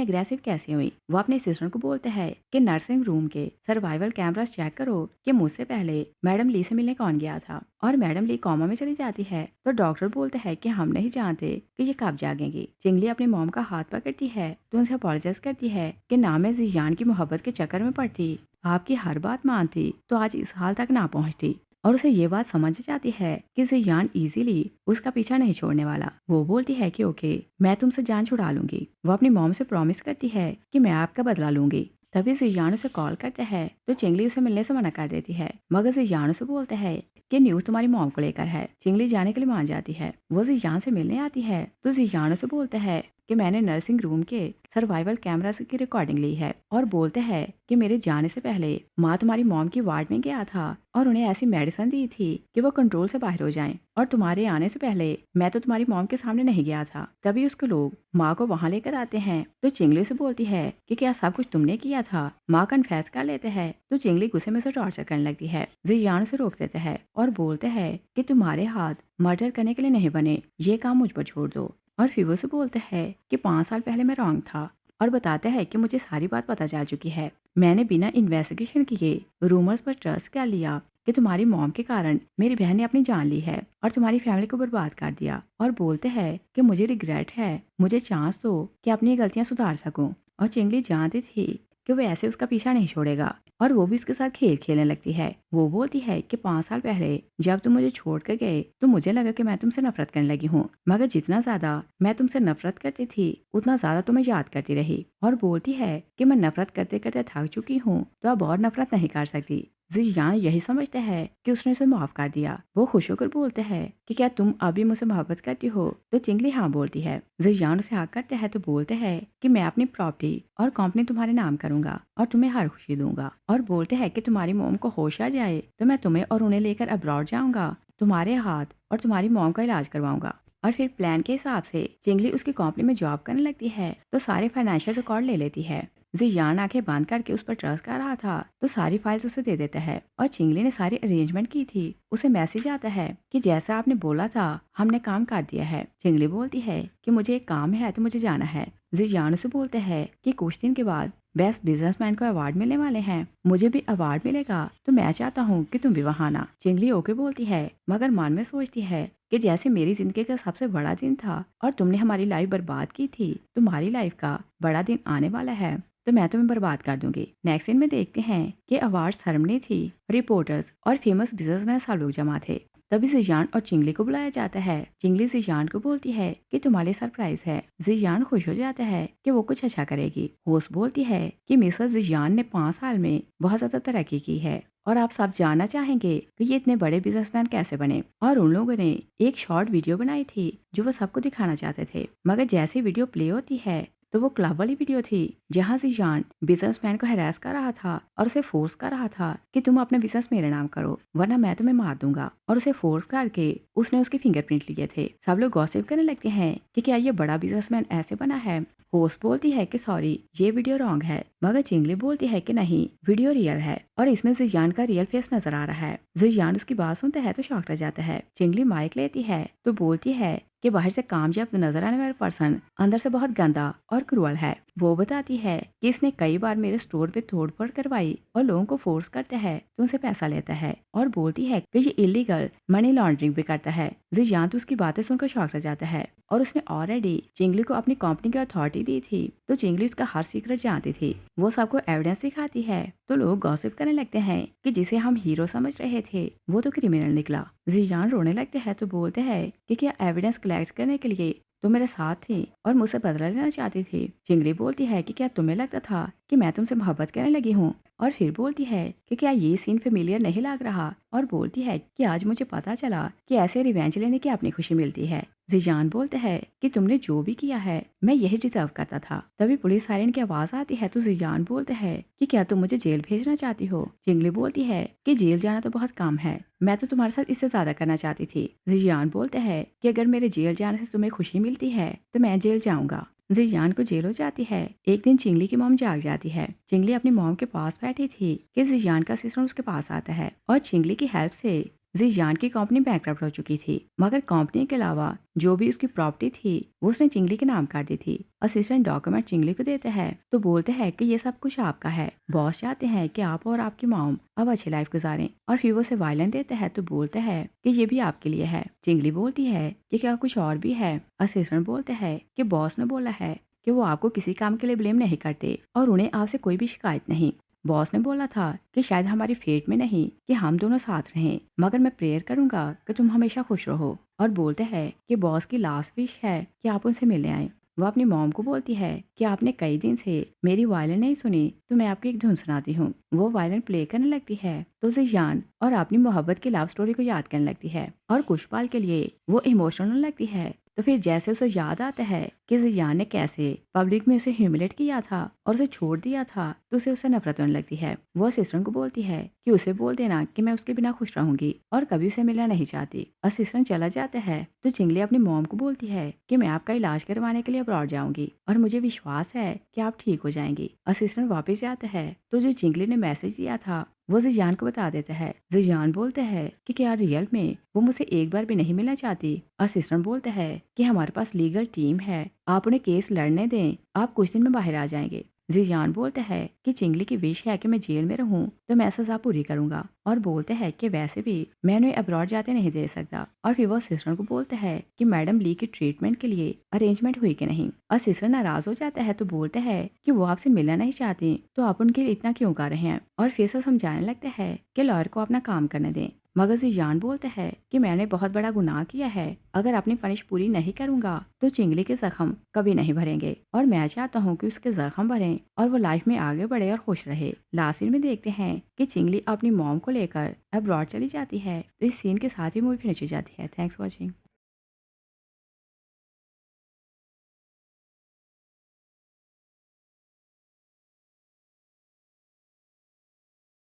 अग्रेसिव कैसे हुई। वो अपने असिस्टेंट को बोलते हैं कि नर्सिंग रूम के सर्वाइवल कैमरास चेक करो कि मुझसे पहले मैडम ली से मिलने कौन गया था। और मैडम ली कोमा में चली जाती है तो डॉक्टर बोलते हैं कि हम नहीं जानते कि ये कब जागेंगी। चिंगली अपनी मॉम का हाथ पकड़ती है तो उनसे अपोलोजाइज करती है कि ना मैं जियान की मोहब्बत के चक्कर में पड़ती, आपकी हर बात मानती तो आज इस हाल तक ना पहुंचती। और उसे ये बात समझ जाती है कि जियान इजीली उसका पीछा नहीं छोड़ने वाला। वो बोलती है कि ओके, मैं तुमसे जान छुड़ा लूंगी। वो अपनी मॉम से प्रॉमिस करती है कि मैं आपका बदला लूंगी। तभी जियान उसे कॉल करता है तो चिंगली उसे मिलने से मना कर देती है, मगर जियान उसे बोलता है कि न्यूज तुम्हारी मॉम को लेकर है। चिंगली जाने के लिए मान जाती है। वो जियान से मिलने आती है तो जियान उसे बोलता है कि मैंने नर्सिंग रूम के सर्वाइवल कैमरा की रिकॉर्डिंग ली है, और बोलते हैं कि मेरे जाने से पहले माँ तुम्हारी मॉम की वार्ड में गया था और उन्हें ऐसी मेडिसिन दी थी कि वो कंट्रोल से बाहर हो जाएं, और तुम्हारे आने से पहले मैं तो तुम्हारी मॉम के सामने नहीं गया था। तभी उसके लोग माँ को वहाँ लेकर आते हैं तो चिंगली से बोलती है कि क्या सब कुछ तुमने किया था। माँ कन्फेस कर लेते हैं तो चिंगली गुस्से में से टॉर्चर करने लगती है। जियान से रोक देते हैं और बोलते हैं कि तुम्हारे हाथ मर्डर करने के लिए नहीं बने, ये काम मुझ पर छोड़ दो। और फिर वो से बोलते हैं कि 5 साल पहले मैं रॉन्ग था, और बताते हैं कि मुझे सारी बात पता चल चुकी है। मैंने बिना इन्वेस्टिगेशन किए रूमर्स पर ट्रस्ट कर लिया कि तुम्हारी मॉम के कारण मेरी बहन ने अपनी जान ली है और तुम्हारी फैमिली को बर्बाद कर दिया। और बोलते हैं कि मुझे रिग्रेट है, मुझे चांस दो कि अपनी गलतियां सुधार सकूं। और चिंगली जानती थी कि वो ऐसे उसका पीछा नहीं छोड़ेगा और वो भी उसके साथ खेल खेलने लगती है। वो बोलती है कि 5 साल पहले जब तुम मुझे छोड़ कर गए तो मुझे लगा कि मैं तुमसे नफरत करने लगी हूँ, मगर जितना ज्यादा मैं तुमसे नफरत करती थी उतना ज्यादा तुम्हें याद करती रही। और बोलती है कि मैं नफरत करते करते थक चुकी हूँ तो अब और नफरत नहीं कर सकती। जियान यही समझते हैं कि उसने उसे माफ कर दिया। वो खुश होकर बोलते हैं कि क्या तुम अभी मुझसे मोहब्बत करती हो, तो चिंगली हाँ बोलती है। जियान उसे हाँ करते हैं तो बोलते हैं कि मैं अपनी प्रॉपर्टी और कंपनी तुम्हारे नाम करूंगा और तुम्हें हर खुशी दूंगा। और बोलते हैं कि तुम्हारी मोम को होश आ जाए तो मैं तुम्हें और उन्हें लेकर अब्रॉड जाऊंगा, तुम्हारे हाथ और तुम्हारी मोम का इलाज करवाऊंगा। और फिर प्लान के हिसाब से चिंगली उसकी कंपनी में जॉब करने लगती है तो सारे फाइनेंशियल रिकॉर्ड ले लेती है। जियान आंखें बंद करके उस पर ट्रस्ट कर रहा था तो सारी फाइल्स उसे दे देता है, और चिंगली ने सारी अरेंजमेंट की थी। उसे मैसेज आता है कि जैसा आपने बोला था हमने काम कर दिया है। चिंगली बोलती है कि मुझे एक काम है तो मुझे जाना है। जियान उसे बोलते हैं कि कुछ दिन के बाद बेस्ट बिजनेसमैन को अवार्ड मिलने वाले हैं, मुझे भी अवार्ड मिलेगा तो मैं चाहता हूँ कि तुम भी वहाँ आना। चिंगली ओके बोलती है, मगर मन में सोचती है कि जैसे मेरी जिंदगी का सबसे बड़ा दिन था और तुमने हमारी लाइफ बर्बाद की थी, तुम्हारी लाइफ का बड़ा दिन आने वाला है तो मैं तुम्हें बर्बाद कर दूंगी। नेक्स्ट सीन में देखते हैं कि अवार्ड सेरेमनी थी। रिपोर्टर्स और फेमस बिजनेसमैन सब लोग जमा थे। तभी जियान और चिंगली को बुलाया जाता है। चिंगली जियान को बोलती है कि तुम्हारे सरप्राइज है। जियान खुश हो जाता है कि वो कुछ अच्छा करेगी। होस्ट बोलती है कि मिसेस जियान ने 5 साल में बहुत ज्यादा तरक्की की है और आप सब जानना चाहेंगे कि ये इतने बड़े बिजनेसमैन कैसे बने। और उन लोगों ने एक शॉर्ट वीडियो बनाई थी जो वो सबको दिखाना चाहते थे, मगर जैसे वीडियो प्ले होती है तो वो क्लब वाली वीडियो थी जहाँ जियान बिजनेसमैन को हैरास कर रहा था और उसे फोर्स कर रहा था कि तुम अपना बिजनेस मेरे नाम करो वरना मैं तुम्हें मार दूंगा। और उसे फोर्स करके उसने उसके फिंगरप्रिंट लिए थे। सब लोग गॉसिप करने लगते हैं कि क्या ये बड़ा बिजनेसमैन ऐसे बना है। होस्ट बोलती है कि सॉरी ये वीडियो रॉन्ग है, मगर चिंगली बोलती है कि नहीं वीडियो रियल है और इसमें जियान का रियल फेस नजर आ रहा है। जियान उसकी बात सुनता है तो शॉक रह जाता है। चिंगली माइक लेती है तो बोलती है कि बाहर से कामयाब नजर आने वाला पर्सन अंदर से बहुत गंदा और क्रूअल है। वो बताती है कि इसने कई बार मेरे स्टोर पे तोड़फोड़ करवाई और लोगों को फोर्स करता है तो उनसे पैसा लेता है और बोलती है कि ये इलीगल मनी लॉन्ड्रिंग भी करता है। जियान तो उसकी बातें सुनकर शॉक रह जाता है और उसने ऑलरेडी चिंगली को अपनी कंपनी की अथॉरिटी दी थी, तो चिंगली उसका हर सीक्रेट जानती थी। वो सबको एविडेंस दिखाती है तो लोग गॉसिप करने लगते हैं कि जिसे हम हीरो समझ रहे थे वो तो क्रिमिनल निकला। जियान रोने लगते हैं तो बोलते हैं कि क्या एविडेंस कलेक्ट करने के लिए तुम मेरे साथ थी और मुझसे बदला लेना चाहती थी। चिंगली बोलती है कि क्या तुम्हें लगता था कि मैं तुमसे मोहब्बत करने लगी हूँ, और फिर बोलती है कि क्या ये सीन फेमिलियर नहीं लग रहा, और बोलती है कि आज मुझे पता चला कि ऐसे रिवेंज लेने की अपनी खुशी मिलती है। जियान बोलते हैं कि तुमने जो भी किया है मैं यही डिजर्व करता था। तभी पुलिस सायरन की आवाज आती है तो जियान बोलते हैं कि क्या तुम मुझे जेल भेजना चाहती हो। चिंगली बोलती है कि जेल जाना तो बहुत कम है, मैं तो तुम्हारे साथ इससे ज्यादा करना चाहती थी। जियान बोलते हैं कि अगर मेरे जेल जाने से तुम्हें खुशी मिलती है तो मैं जेल जाऊंगा। जियान को जेल हो जाती है। एक दिन चिंगली की मॉम जाग जाती है। चिंगली अपनी मॉम के पास बैठी थी कि जियान का असिस्टेंट उसके पास आता है और चिंगली की हेल्प से जियान की कंपनी बैंकरप्ट हो चुकी थी, मगर कंपनी के अलावा जो भी उसकी प्रॉपर्टी थी वो उसने चिंगली के नाम कर दी थी। असिस्टेंट डॉक्यूमेंट चिंगली को देते हैं तो बोलते हैं कि ये सब कुछ आपका है। बॉस चाहते हैं कि आप और आपकी मॉम अब अच्छी लाइफ गुजारें, और फिर वो उसे वायलेंस देते हैं तो बोलते हैं कि ये भी आपके लिए है। चिंगली बोलती है कि क्या कुछ और भी है। असिस्टेंट बोलते हैं कि बॉस ने बोला है कि वो आपको किसी काम के लिए ब्लेम नहीं करते और उन्हें आपसे कोई भी शिकायत नहीं। बॉस ने बोला था कि शायद हमारी फेट में नहीं कि हम दोनों साथ रहें, मगर मैं प्रेयर करूंगा कि तुम हमेशा खुश रहो। और बोलते हैं कि बॉस की लास्ट विश है कि आप उनसे मिलने आए। वो अपनी मॉम को बोलती है कि आपने कई दिन से मेरी वायलिन नहीं सुनी तो मैं आपको एक धुन सुनाती हूँ। वो वायलिन प्ले करने लगती है तो जियान और अपनी मोहब्बत की लव स्टोरी को याद करने लगती है और कुछ पल के लिए वो इमोशनल होने लगती है। तो फिर जैसे उसे याद आता है कि जियान ने कैसे पब्लिक में उसे ह्यूमिलेट किया था और उसे छोड़ दिया था, तो उसे उससे नफरत होने लगती है। वो असिस्टेंट को बोलती है कि उसे बोल देना कि मैं उसके बिना खुश रहूंगी और कभी उसे मिलना नहीं चाहती। असिस्टेंट चला जाता है तो चिंगली अपनी मॉम को बोलती है कि मैं आपका इलाज करवाने के लिए अब्रॉड जाऊंगी और मुझे विश्वास है कि आप ठीक हो जाएंगी। असिस्टेंट वापस जाता है तो जो चिंगली ने मैसेज दिया था वो जियान को बता देता है। जियान बोलते हैं कि क्या रियल में वो मुझे एक बार भी नहीं मिलना चाहती। असिस्टेंट बोलते हैं कि हमारे पास लीगल टीम है, आप उन्हें केस लड़ने दें, आप कुछ दिन में बाहर आ जाएंगे। जियान बोलते हैं कि चिंगली की विश है कि मैं जेल में रहूं तो मैं सजा पूरी करूंगा, और बोलते हैं कि वैसे भी मैं उन्हें अब्रॉड जाते नहीं दे सकता। और फिर वो सिस्टर को बोलते हैं कि मैडम ली की ट्रीटमेंट के लिए अरेंजमेंट हुई कि नहीं। और सिस्टर नाराज हो जाता है तो बोलते हैं कि वो आपसे मिलना नहीं चाहती तो आप उनके लिए इतना क्यों कर रहे हैं, और फिर से समझाने लगते हैं कि लॉयर को अपना काम करने दें। मगर जियान बोलते हैं कि मैंने बहुत बड़ा गुनाह किया है, अगर अपनी पनिश पूरी नहीं करूंगा तो चिंगली के जख्म कभी नहीं भरेंगे, और मैं चाहता हूँ कि उसके जख्म भरें और वो लाइफ में आगे बढ़े और खुश रहे। लास्ट सीन में देखते हैं कि चिंगली अपनी मॉम को लेकर अब्रॉड चली जाती है। तो इस सीन के साथ ही मूवी फिनिश हो जाती है। Thanks for watching.